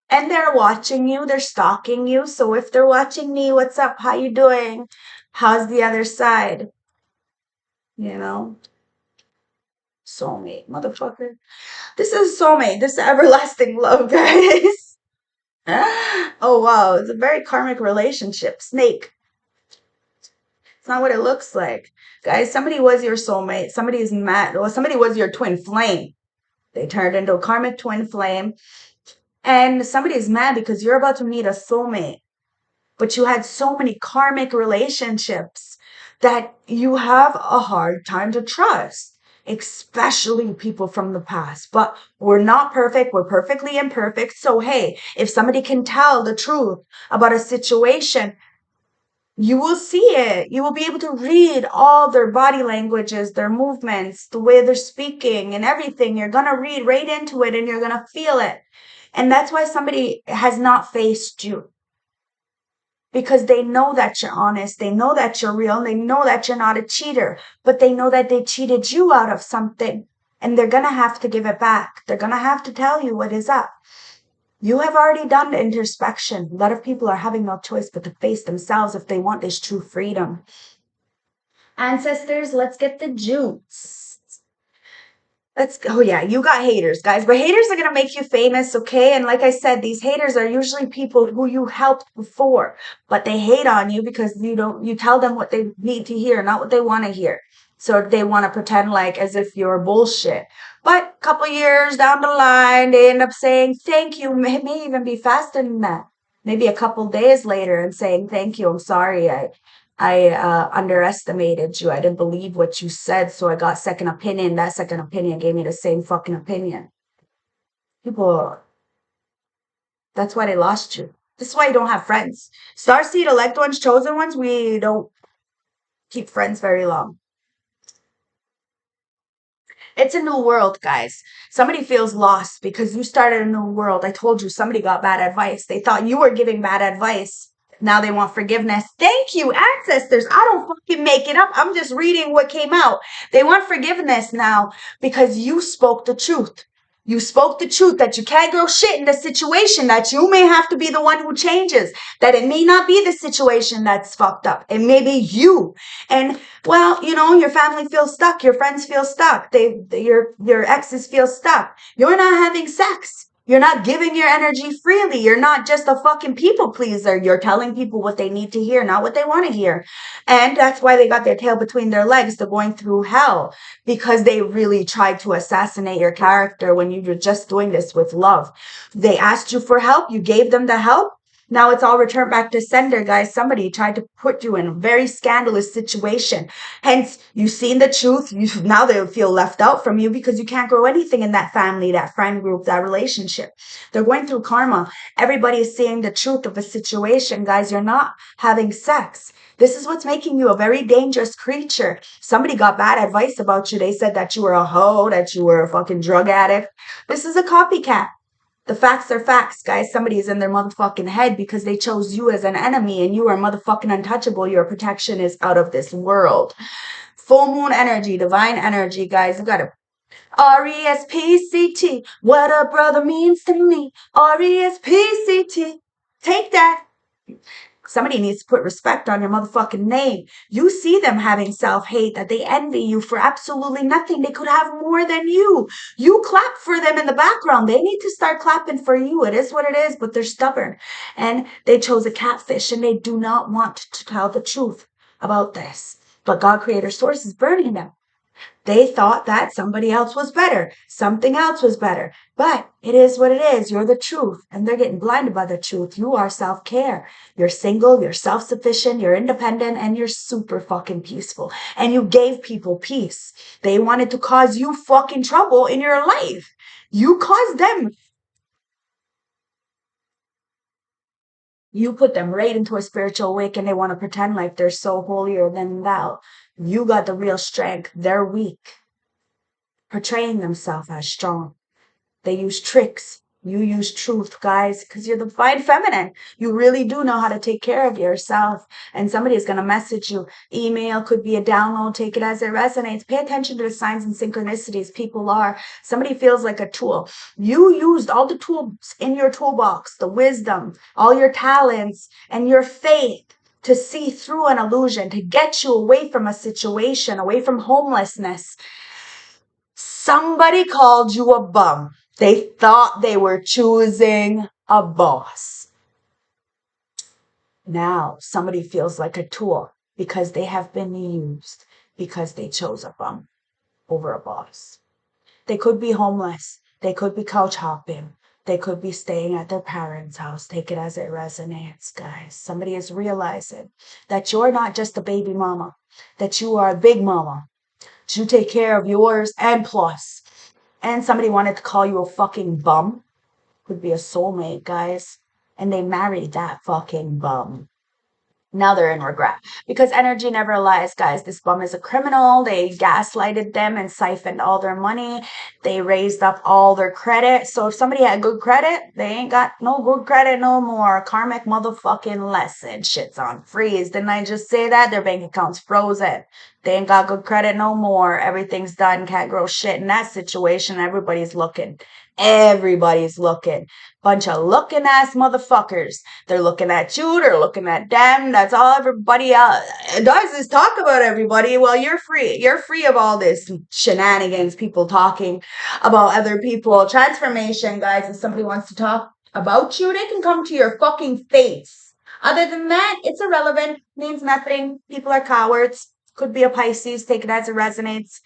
And they're watching you, they're stalking you. So if they're watching me, what's up? How you doing? How's the other side? You know? Soulmate, motherfucker. This is soulmate. This is everlasting love, guys. Oh wow, it's a very karmic relationship. Snake. It's not what it looks like. Guys, somebody was your soulmate. Somebody is mad. Well, somebody was your twin flame. They turned into a karmic twin flame. And somebody is mad because you're about to meet a soulmate. But you had so many karmic relationships that you have a hard time to trust, especially people from the past. But we're not perfect. We're perfectly imperfect. So, hey, if somebody can tell the truth about a situation, you will see it. You will be able to read all their body languages, their movements, the way they're speaking and everything. You're going to read right into it and you're going to feel it. And that's why somebody has not faced you. Because they know that you're honest, they know that you're real, they know that you're not a cheater, but they know that they cheated you out of something, and they're gonna have to give it back. They're gonna have to tell you what is up. You have already done the introspection. A lot of people are having no choice but to face themselves if they want this true freedom. Ancestors, let's get the juice. Oh yeah, you got haters, guys, but haters are going to make you famous, okay? And like I said, these haters are usually people who you helped before, but they hate on you because you tell them what they need to hear, not what they want to hear. So they want to pretend like as if you're bullshit. But a couple years down the line, they end up saying thank you. May even be faster than that. Maybe a couple days later and saying thank you. I'm sorry. I underestimated you. I didn't believe what you said, so I got second opinion. That second opinion gave me the same fucking opinion. People, that's why they lost you. This is why you don't have friends. Starseed, elect ones, chosen ones, we don't keep friends very long. It's a new world, guys. Somebody feels lost because you started a new world. I told you somebody got bad advice. They thought you were giving bad advice. Now they want forgiveness. Thank you, ancestors. I don't fucking make it up. I'm just reading what came out. They want forgiveness now because you spoke the truth. You spoke the truth that you can't grow shit in the situation, that you may have to be the one who changes, that it may not be the situation that's fucked up. It may be you. And well, your family feels stuck. Your friends feel stuck. Your exes feel stuck. You're not having sex. You're not giving your energy freely. You're not just a fucking people pleaser. You're telling people what they need to hear, not what they want to hear. And that's why they got their tail between their legs. They're going through hell because they really tried to assassinate your character when you were just doing this with love. They asked you for help. You gave them the help. Now it's all returned back to sender, guys. Somebody tried to put you in a very scandalous situation. Hence, you've seen the truth. Now they feel left out from you because you can't grow anything in that family, that friend group, that relationship. They're going through karma. Everybody is seeing the truth of a situation, guys. You're not having sex. This is what's making you a very dangerous creature. Somebody got bad advice about you. They said that you were a hoe, that you were a fucking drug addict. This is a copycat. The facts are facts, guys. Somebody is in their motherfucking head because they chose you as an enemy and you are motherfucking untouchable. Your protection is out of this world. Full moon energy, divine energy, guys. You gotta RESPCT. What a brother means to me. RESPCT. Take that. Somebody needs to put respect on your motherfucking name. You see them having self-hate, that they envy you for absolutely nothing. They could have more than you. You clap for them in the background. They need to start clapping for you. It is what it is, but they're stubborn. And they chose a catfish and they do not want to tell the truth about this. But God Creator Source is burning them. They thought that somebody else was better. Something else was better. But it is what it is. You're the truth. And they're getting blinded by the truth. You are self-care. You're single. You're self-sufficient. You're independent. And you're super fucking peaceful. And you gave people peace. They wanted to cause you fucking trouble in your life. You caused them. You put them right into a spiritual wake and they want to pretend like they're so holier than thou. You got the real strength. They're weak, portraying themselves as strong. They use tricks. You use truth, guys, because you're the divine feminine. You really do know how to take care of yourself. And somebody is going to message you. Email could be a download. Take it as it resonates. Pay attention to the signs and synchronicities people are. Somebody feels like a tool. You used all the tools in your toolbox, the wisdom, all your talents, and your faith to see through an illusion, to get you away from a situation, away from homelessness. Somebody called you a bum. They thought they were choosing a boss. Now somebody feels like a tool because they have been used, because they chose a bum over a boss. They could be homeless. They could be couch hopping. They could be staying at their parents' house. Take it as it resonates, guys. Somebody is realizing that you're not just a baby mama, that you are a big mama. You take care of yours and plus. And somebody wanted to call you a fucking bum. Could be a soulmate, guys. And they married that fucking bum. Now they're in regret because energy never lies, guys. This bum is a criminal. They gaslighted them and siphoned all their money. They raised up all their credit. So if somebody had good credit, they ain't got no good credit no more. Karmic motherfucking lesson. Shit's on freeze. Didn't I just say that? Their bank account's frozen. They ain't got good credit no more. Everything's done. Can't grow shit in that situation. Everybody's looking. Everybody's looking. Bunch of looking ass motherfuckers. They're looking at you. They're looking at them. That's all everybody else does is talk about everybody. Well, you're free. You're free of all this shenanigans, people talking about other people. Transformation, guys. If somebody wants to talk about you, they can come to your fucking face. Other than that, it's irrelevant. Means nothing. People are cowards. Could be a Pisces. Take it as it resonates.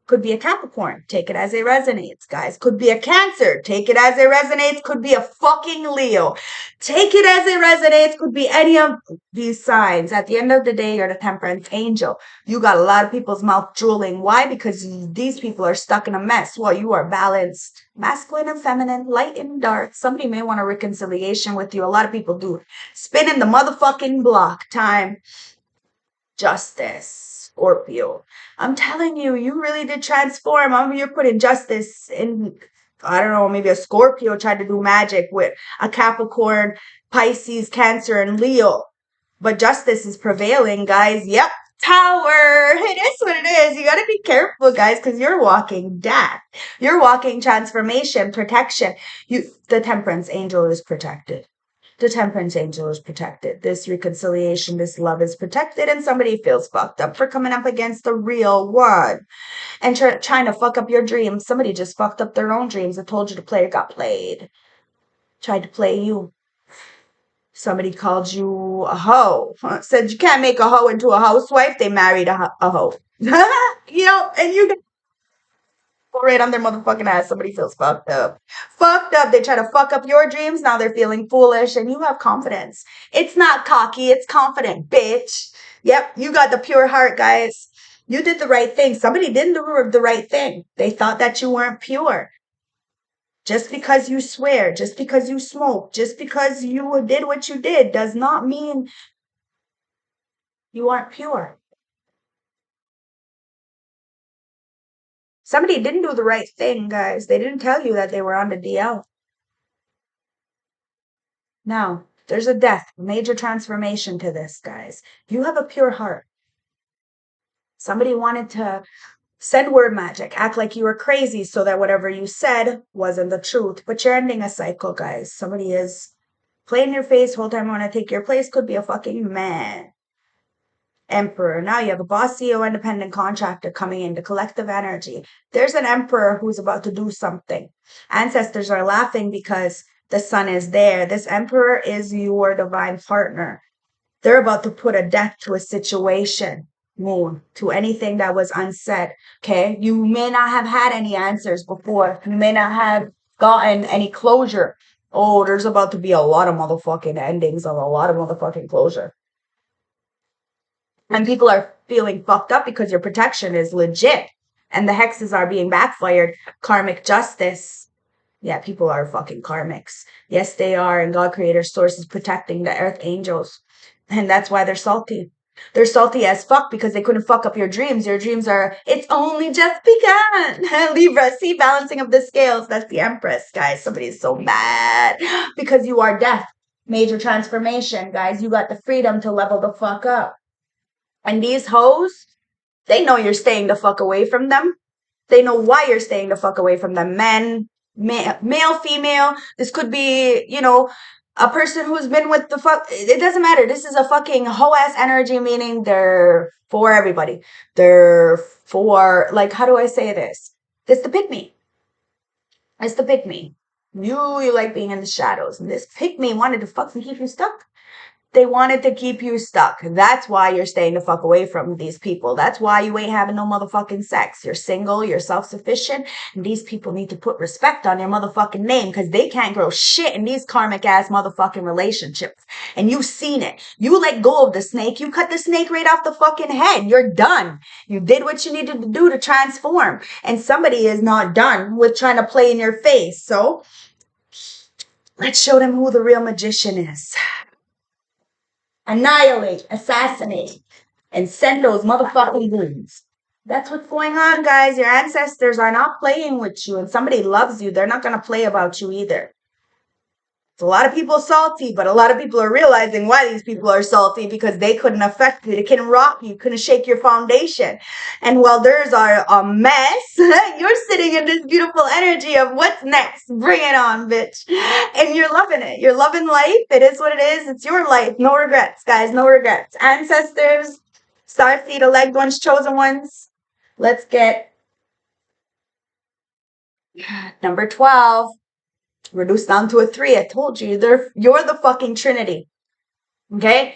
Could be a Capricorn. Take it as it resonates, guys. Could be a Cancer. Take it as it resonates. Could be a fucking Leo. Take it as it resonates. Could be any of these signs. At the end of the day, you're the temperance angel. You got a lot of people's mouth drooling. Why? Because these people are stuck in a mess. Well, you are balanced. Masculine and feminine, light and dark. Somebody may want a reconciliation with you. A lot of people do. Spinning the motherfucking block. Time. Justice. Scorpio. I'm telling you, you really did transform. I mean, you're putting justice in, I don't know, maybe a Scorpio tried to do magic with a Capricorn, Pisces, Cancer, and Leo. But justice is prevailing, guys. Yep. Tower. It is what it is. You got to be careful, guys, because you're walking death. You're walking transformation, protection. The temperance angel is protected. The temperance angel is protected. This reconciliation, this love is protected, and somebody feels fucked up for coming up against the real one and trying to fuck up your dreams. Somebody just fucked up their own dreams and told you to play or got played. Tried to play you. Somebody called you a hoe. Said you can't make a hoe into a housewife. They married a hoe. And you go right on their motherfucking ass. Somebody feels fucked up. Fucked up. They try to fuck up your dreams. Now they're feeling foolish and you have confidence. It's not cocky. It's confident, bitch. Yep. You got the pure heart, guys. You did the right thing. Somebody didn't do the right thing. They thought that you weren't pure. Just because you swear, just because you smoke, just because you did what you did does not mean you aren't pure. Somebody didn't do the right thing, guys. They didn't tell you that they were on the DL. Now, there's a death, major transformation to this, guys. You have a pure heart. Somebody wanted to send word magic, act like you were crazy so that whatever you said wasn't the truth. But you're ending a cycle, guys. Somebody is playing your face whole time. I want to take your place. Could be a fucking man. Emperor. Now you have a boss, CEO, independent contractor coming into collective energy. There's an emperor who's about to do something. Ancestors are laughing because the sun is there. This emperor is your divine partner. They're about to put a death to a situation, moon, to anything that was unsaid. Okay. You may not have had any answers before. You may not have gotten any closure. Oh, there's about to be a lot of motherfucking endings of a lot of motherfucking closure. And people are feeling fucked up because your protection is legit. And the hexes are being backfired. Karmic justice. Yeah, people are fucking karmics. Yes, they are. And God Creator Source is protecting the earth angels. And that's why they're salty. They're salty as fuck because they couldn't fuck up your dreams. Your dreams are, it's only just begun. Libra, see, balancing of the scales. That's the Empress, guys. Somebody's so mad because you are death. Major transformation, guys. You got the freedom to level the fuck up. And these hoes, they know you're staying the fuck away from them. They know why you're staying the fuck away from them. Men, male, female. This could be, a person who's been with the fuck. It doesn't matter. This is a fucking hoe ass energy, meaning they're for everybody. They're for, like, how do I say this? It's the pick me. It's the pick me. You like being in the shadows. And this pick me wanted to fucking keep you stuck. They wanted to keep you stuck. That's why you're staying the fuck away from these people. That's why you ain't having no motherfucking sex. You're single, you're self-sufficient, and these people need to put respect on your motherfucking name because they can't grow shit in these karmic ass motherfucking relationships. And you've seen it. You let go of the snake. You cut the snake right off the fucking head. You're done. You did what you needed to do to transform. And somebody is not done with trying to play in your face. So let's show them who the real magician is. Annihilate, assassinate, and send those motherfucking goons. That's what's going on, guys. Your ancestors are not playing with you, and somebody loves you. They're not going to play about you either. It's a lot of people salty, but a lot of people are realizing why these people are salty because they couldn't affect you. They couldn't rock you, couldn't shake your foundation. And while theirs are a mess, you're sitting in this beautiful energy of what's next. Bring it on, bitch. And you're loving it. You're loving life. It is what it is. It's your life. No regrets, guys. No regrets. Ancestors, starseed, elect ones, chosen ones. Let's get number 12. Reduced down to a 3. I told you, you're the fucking Trinity. Okay?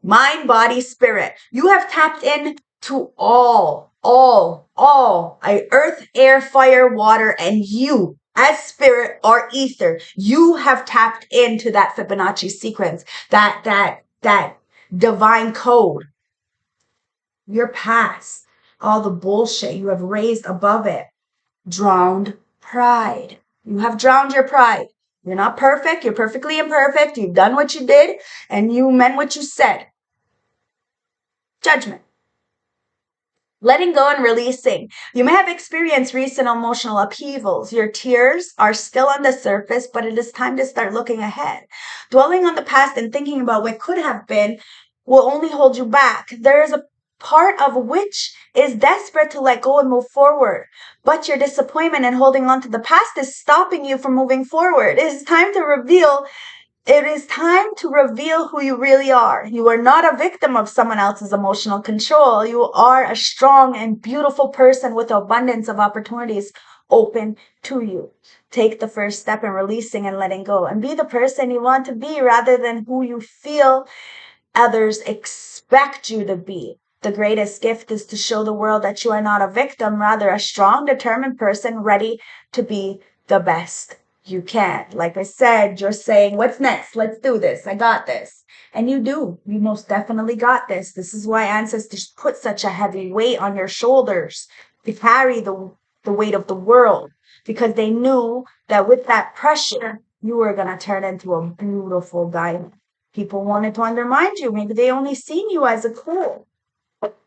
Mind, body, spirit. You have tapped in to all. Earth, air, fire, water, and you as spirit or ether. You have tapped into that Fibonacci sequence, that divine code. You're past all the bullshit. You have raised above it. Drowned pride. You have drowned your pride. You're not perfect. You're perfectly imperfect. You've done what you did and you meant what you said. Judgment. Letting go and releasing. You may have experienced recent emotional upheavals. Your tears are still on the surface, but it is time to start looking ahead. Dwelling on the past and thinking about what could have been will only hold you back. There is a part of which is desperate to let go and move forward. But your disappointment and holding on to the past is stopping you from moving forward. It is time to reveal It is time to reveal who you really are. You are not a victim of someone else's emotional control. You are a strong and beautiful person with abundance of opportunities open to you. Take the first step in releasing and letting go and be the person you want to be rather than who you feel others expect you to be. The greatest gift is to show the world that you are not a victim, rather a strong, determined person ready to be the best you can. Like I said, you're saying, what's next? Let's do this. I got this. And you do. You most definitely got this. This is why ancestors put such a heavy weight on your shoulders to carry the weight of the world, because they knew that with that pressure, you were going to turn into a beautiful diamond. People wanted to undermine you. Maybe they only seen you as a cool.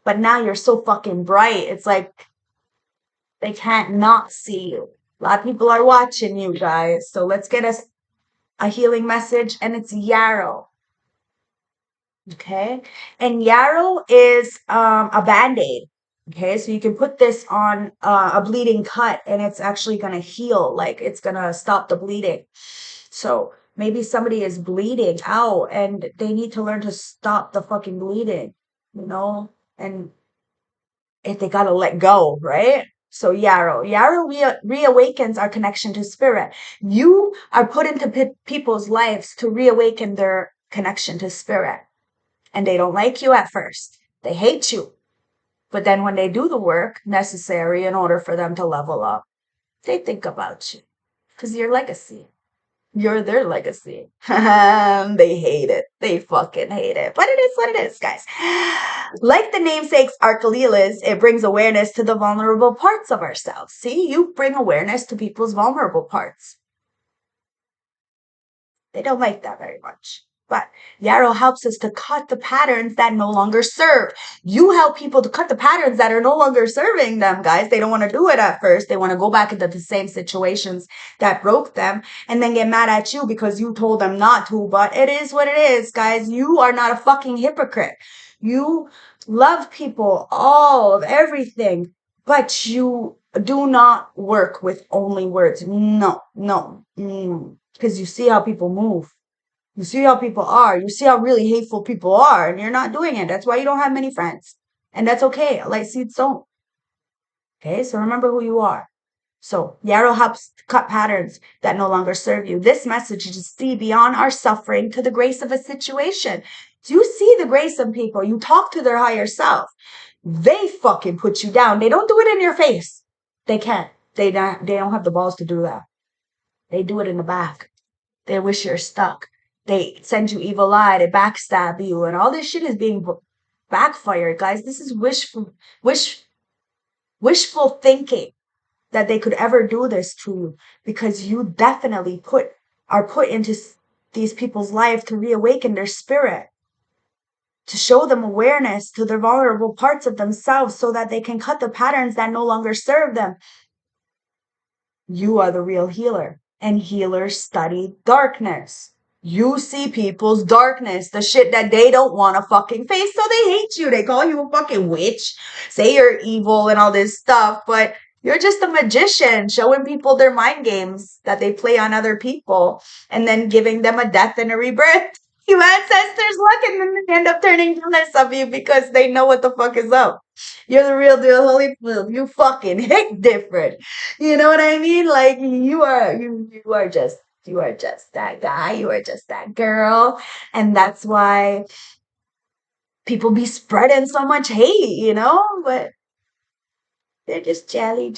But now you're so fucking bright. It's like they can't not see you. A lot of people are watching you guys. So let's get us a healing message, and it's yarrow. Okay. And yarrow is a band-aid. Okay, so you can put this on a bleeding cut and it's actually going to heal. Like it's going to stop the bleeding. So maybe somebody is bleeding out and they need to learn to stop the fucking bleeding, you know? And if they got to let go, right? So yarrow reawakens our connection to spirit. You are put into people's lives to reawaken their connection to spirit. And they don't like you at first. They hate you. But then when they do the work necessary in order for them to level up, they think about you. Because your legacy. You're their legacy. They hate it. They fucking hate it. But it is what it is, guys. Like the namesake's Archelilas, it brings awareness to the vulnerable parts of ourselves. See, you bring awareness to people's vulnerable parts. They don't like that very much. But yarrow helps us to cut the patterns that no longer serve. You help people to cut the patterns that are no longer serving them, guys. They don't want to do it at first. They want to go back into the same situations that broke them and then get mad at you because you told them not to. But it is what it is, guys. You are not a fucking hypocrite. You love people, all of everything, but you do not work with only words. No. Because you see how people move. You see how people are. You see how really hateful people are, and you're not doing it. That's why you don't have many friends. And that's okay. Light seeds don't. Okay, so remember who you are. So yarrow helps cut patterns that no longer serve you. This message is to see beyond our suffering to the grace of a situation. So you see the grace in people. You talk to their higher self. They fucking put you down. They don't do it in your face. They can't. They don't have the balls to do that. They do it in the back. They wish you're stuck. They send you evil eye. They backstab you, and all this shit is being backfired, guys. This is wishful thinking that they could ever do this to you, because you definitely are put into these people's life to reawaken their spirit, to show them awareness to their vulnerable parts of themselves so that they can cut the patterns that no longer serve them. You are the real healer, and healers study darkness. You see people's darkness, the shit that they don't want to fucking face, so they hate you. They call you a fucking witch, say you're evil and all this stuff, but you're just a magician showing people their mind games that they play on other people and then giving them a death and a rebirth. You ancestors look, and then they end up turning jealous of you because they know what the fuck is up. You're the real deal, Holyfield. You fucking hit different. You know what I mean? Like you are just that guy. You are just that girl. And that's why people be spreading so much hate, you know? But they're just jelly.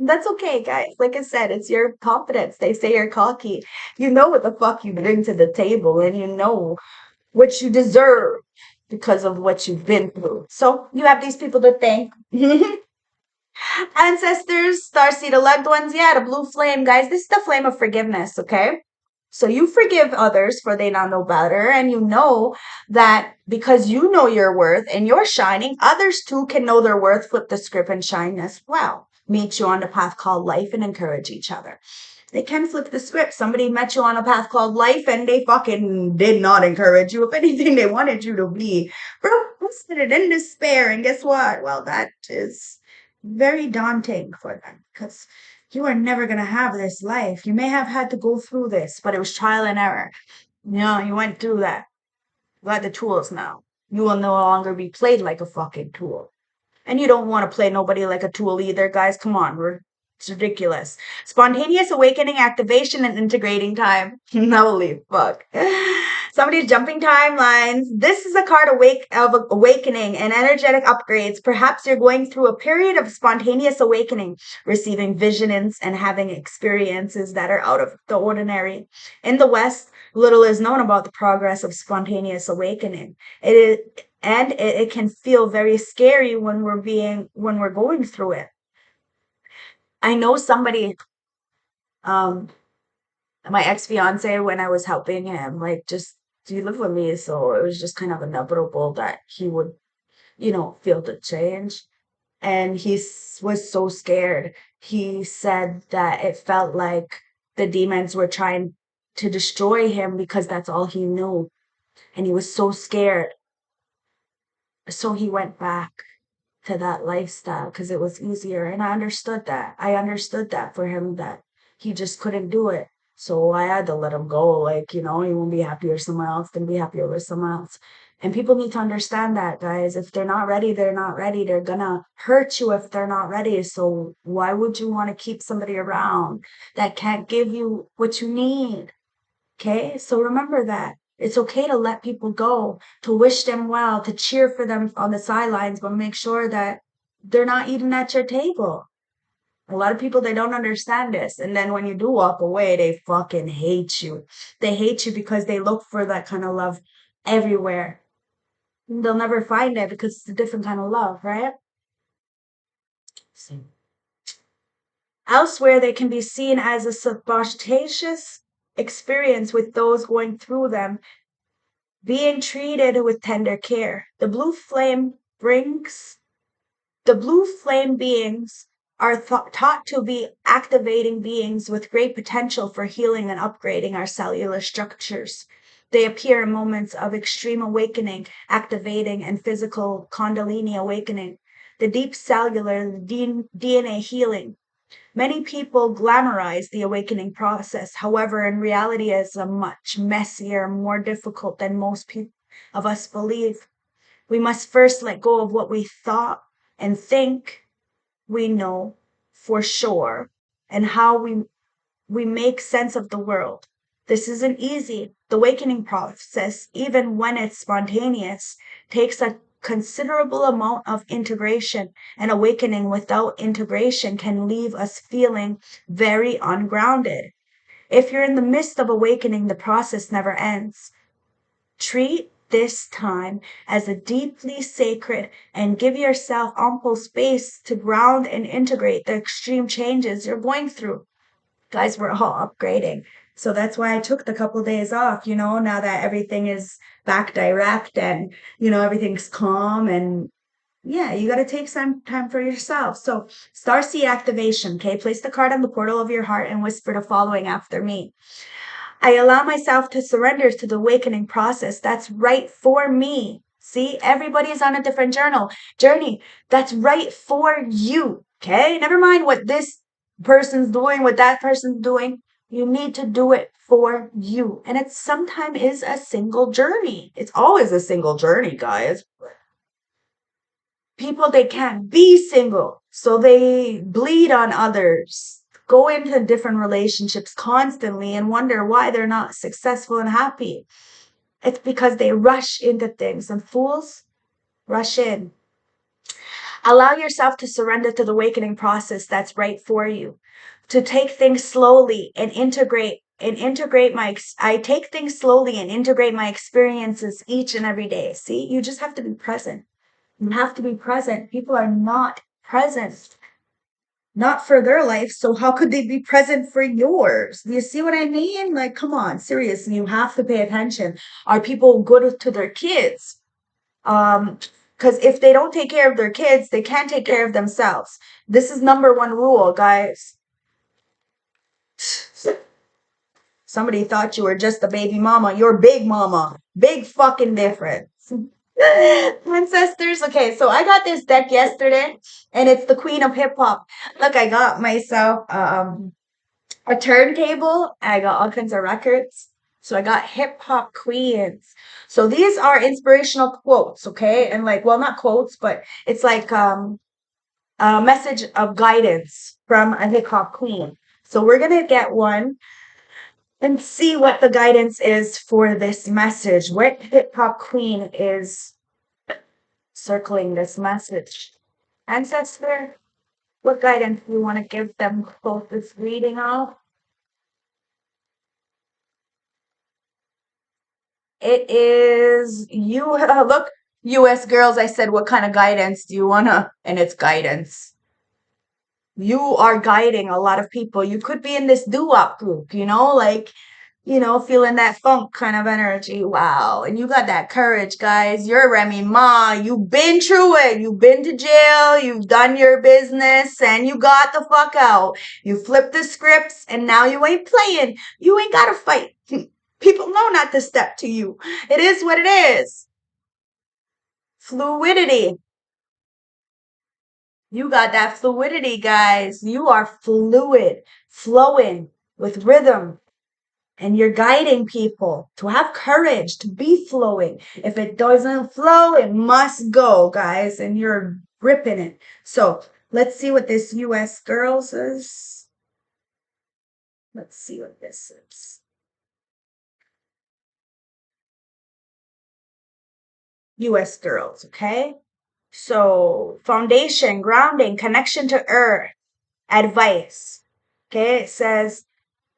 That's okay, guys. Like I said, it's your confidence. They say you're cocky. You know what the fuck you bring to the table, and you know what you deserve because of what you've been through. So you have these people to thank. Ancestors, starseed loved ones, yeah, the blue flame, guys. This is the flame of forgiveness, okay? So you forgive others for they not know better, and you know that because you know your worth and you're shining, others too can know their worth, flip the script and shine as well. Meet you on the path called life and encourage each other. They can flip the script. Somebody met you on a path called life and they fucking did not encourage you. If anything, they wanted you to be frustrated in despair. And guess what? Well, that is very daunting for them because You are never going to have this life. You may have had to go through this, but it was trial and error. You went through that. You got the tools now. You will no longer be played like a fucking tool. And you don't want to play nobody like a tool either, guys. Come on, it's ridiculous. Spontaneous awakening, activation, and integrating time. Holy fuck. Somebody's jumping timelines. This is a card of awakening and energetic upgrades. Perhaps you're going through a period of spontaneous awakening, receiving visions and having experiences that are out of the ordinary. In the West, little is known about the progress of spontaneous awakening. It is and it can feel very scary when we're going through it. I know somebody, um my ex-fiance, when I was helping him, like, just do live with me, so it was just kind of inevitable that he would, feel the change. And was so scared. He said that it felt like the demons were trying to destroy him because that's all he knew, and he was so scared. So he went back to that lifestyle because it was easier. And I understood that. I understood that for him, that he just couldn't do it. So I had to let him go. Like, he won't be happier somewhere else than be happier with someone else. And people need to understand that, guys. If they're not ready, they're not ready. They're gonna hurt you if they're not ready. So why would you want to keep somebody around that can't give you what you need? Okay, so remember that. It's okay to let people go, to wish them well, to cheer for them on the sidelines, but make sure that they're not eating at your table. A lot of people, they don't understand this. And then when you do walk away, they fucking hate you. They hate you because they look for that kind of love everywhere. They'll never find it because it's a different kind of love, right? So, elsewhere, they can be seen as a subconscious experience with those going through them being treated with tender care. The blue flame beings are taught to be activating beings with great potential for healing and upgrading our cellular structures. They appear in moments of extreme awakening, activating, and physical Kundalini awakening, the deep cellular DNA healing. Many people glamorize the awakening process. However, in reality, it's a much messier, more difficult than most of us believe. We must first let go of what we thought and think we know for sure, and how we make sense of the world. This isn't easy. The awakening process, even when it's spontaneous, takes a considerable amount of integration, and awakening without integration can leave us feeling very ungrounded. If you're in the midst of awakening, the process never ends. Treat this time as a deeply sacred and give yourself ample space to ground and integrate the extreme changes you're going through. Guys, we're all upgrading. So that's why I took the couple days off, now that everything is back direct, and, everything's calm, and yeah, you got to take some time for yourself. So, starseed activation, okay? Place the card on the portal of your heart and whisper the following after me. I allow myself to surrender to the awakening process that's right for me. See, everybody's on a different journey that's right for you. Okay? Never mind what this person's doing, what that person's doing. You need to do it for you. And it sometimes is a single journey. It's always a single journey, guys. People, they can't be single, so they bleed on others, go into different relationships constantly and wonder why they're not successful and happy. It's because they rush into things, and fools rush in. Allow yourself to surrender to the awakening process that's right for you, to take things slowly and integrate I take things slowly and integrate my experiences each and every day. See, you just have to be present. You have to be present. People are not present, not for their life. So how could they be present for yours? Do you see what I mean? Like, come on, seriously, you have to pay attention. Are people good to their kids? Because if they don't take care of their kids, they can't take care of themselves. This is number one rule, guys. Somebody thought you were just a baby mama. You're big mama. Big fucking difference. Ancestors. Okay, so I got this deck yesterday, and it's the Queen of Hip Hop. Look, I got myself a turntable. I got all kinds of records. So I got hip hop queens. So these are inspirational quotes, okay? And like, well, not quotes, but it's like a message of guidance from a hip hop queen. So we're gonna get one and see what the guidance is for this message. What hip hop queen is circling this message? Ancestor, what guidance do you want to give them both this reading of? It is you look, US girls, I said what kind of guidance do you wanna, and it's guidance. You are guiding a lot of people. You could be in this doo-wop group, like, feeling that funk kind of energy. Wow. And you got that courage, guys. You're Remy Ma. You've been through it. You've been to jail. You've done your business and you got the fuck out. You flipped the scripts and now you ain't playing. You ain't got to fight. People know not to step to you. It is what it is. Fluidity. You got that fluidity, guys. You are fluid, flowing with rhythm. And you're guiding people to have courage, to be flowing. If it doesn't flow, it must go, guys. And you're ripping it. So let's see what this US girl says. Let's see what this is. US girls, okay? So foundation, grounding, connection to earth, advice. Okay, it says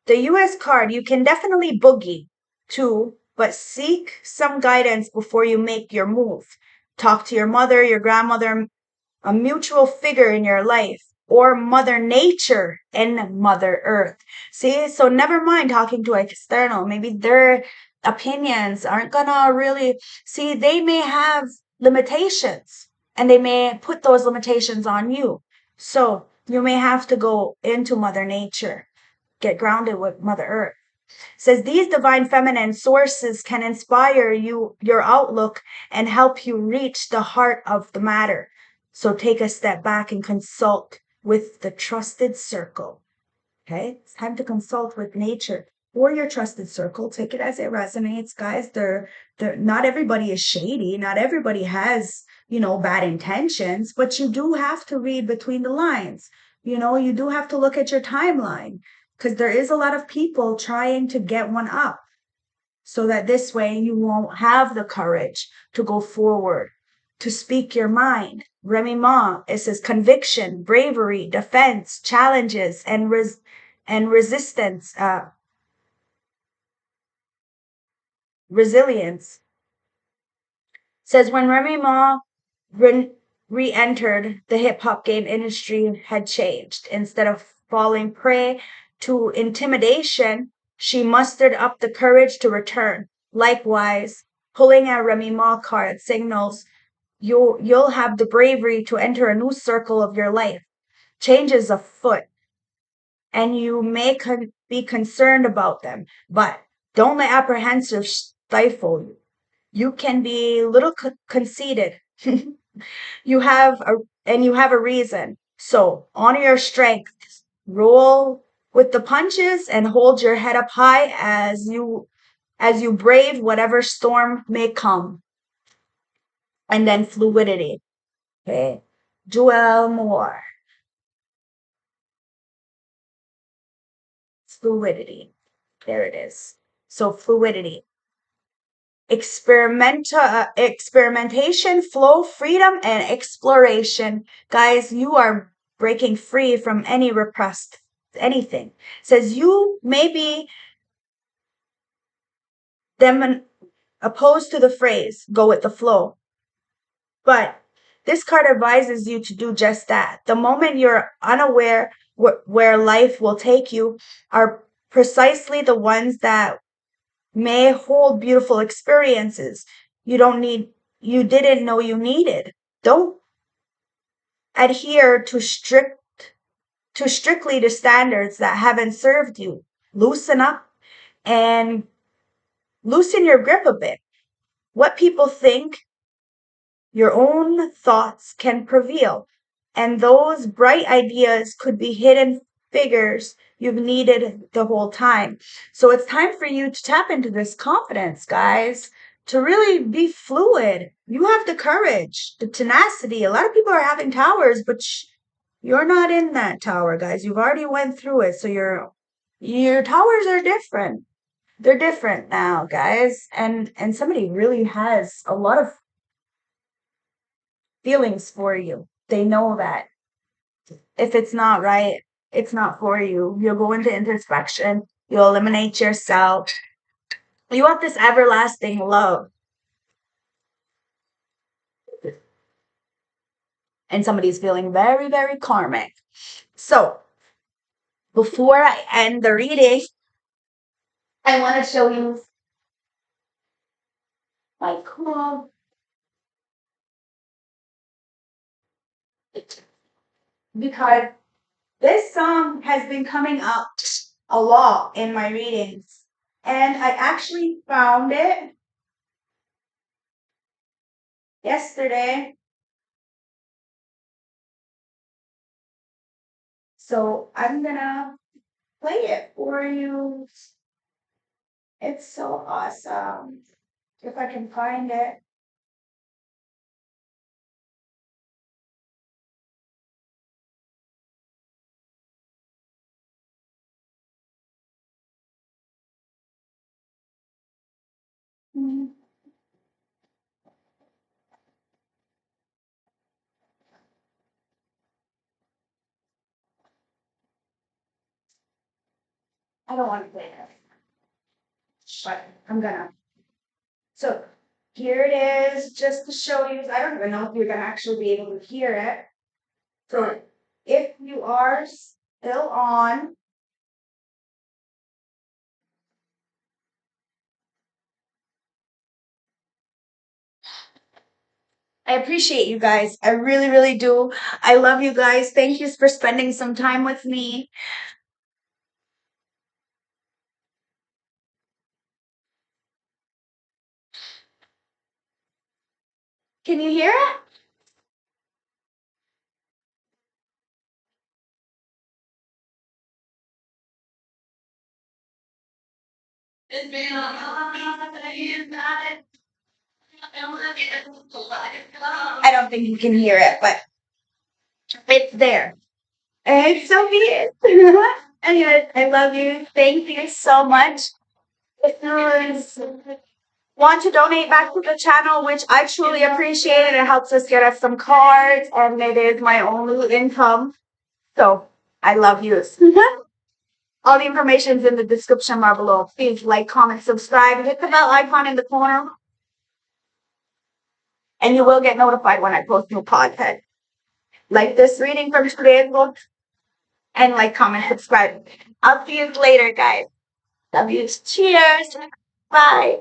the US card, you can definitely boogie too, but seek some guidance before you make your move. Talk to your mother, your grandmother, a mutual figure in your life, or Mother Nature and Mother Earth. See, so never mind talking to external. Maybe their opinions aren't gonna really see, they may have limitations and they may put those limitations on you. So you may have to go into Mother Nature, get grounded with Mother Earth. Says these divine feminine sources can inspire your outlook and help you reach the heart of the matter. So take a step back and consult with the trusted circle. Okay, it's time to consult with nature or your trusted circle. Take it as it resonates, guys. They're not everybody is shady. Not everybody has, bad intentions, but you do have to read between the lines. You do have to look at your timeline because there is a lot of people trying to get one up so that this way you won't have the courage to go forward, to speak your mind. Remy Ma, it says conviction, bravery, defense, challenges, and resistance, resilience. Says when Remy Ma re-entered the hip-hop game industry had changed. Instead of falling prey to intimidation, she mustered up the courage to return. Likewise, pulling a Remy Ma card signals you'll have the bravery to enter a new circle of your life. Change is afoot, and you may be concerned about them, but don't let apprehensive stifle you. You can be a little conceited. You have a reason. So honor your strengths. Roll with the punches and hold your head up high as you brave whatever storm may come. And then fluidity. Okay. Joel Moore. Fluidity. There it is. So fluidity. Experimentation, flow, freedom, and exploration. Guys, you are breaking free from any repressed anything. It says you may be opposed to the phrase, go with the flow. But this card advises you to do just that. The moment you're unaware where life will take you are precisely the ones that may hold beautiful experiences you didn't know you needed. Don't adhere strictly to standards that haven't served you. Loosen up and loosen your grip a bit. What people think Your own thoughts can prevail, and those bright ideas could be hidden figures you've needed the whole time. So it's time for you to tap into this confidence, guys, to really be fluid. You have the courage, the tenacity. A lot of people are having towers, but you're not in that tower, guys. You've already went through it, so your towers are different. They're different now, guys. And somebody really has a lot of feelings for you. They know that if it's not right, it's not for you. You'll go into introspection. You'll eliminate yourself. You want this everlasting love. And somebody's feeling very, very karmic. So before I end the reading, I want to show you my cool, because this song has been coming up a lot in my readings. And I actually found it yesterday. So I'm gonna play it for you. It's so awesome. If I can find it. Mm, I don't want to play it, but I'm gonna. So here it is, just to show you. I don't even know if you're gonna actually be able to hear it. So if you are still on, I appreciate you guys. I really, really do. I love you guys. Thank you for spending some time with me. Can you hear it? It's been a long night. I don't think you can hear it, but it's there. It's so weird. Anyways, I love you. Thank you so much. If you want to donate back to the channel, which I truly appreciate, it helps us get us some cards, and it is my only income. So I love you. All the information is in the description bar below. Please like, comment, subscribe, hit the bell icon in the corner, and you will get notified when I post new content. Like this reading from today's book, and like, comment, subscribe. I'll see you later, guys. Love you. Cheers. Bye.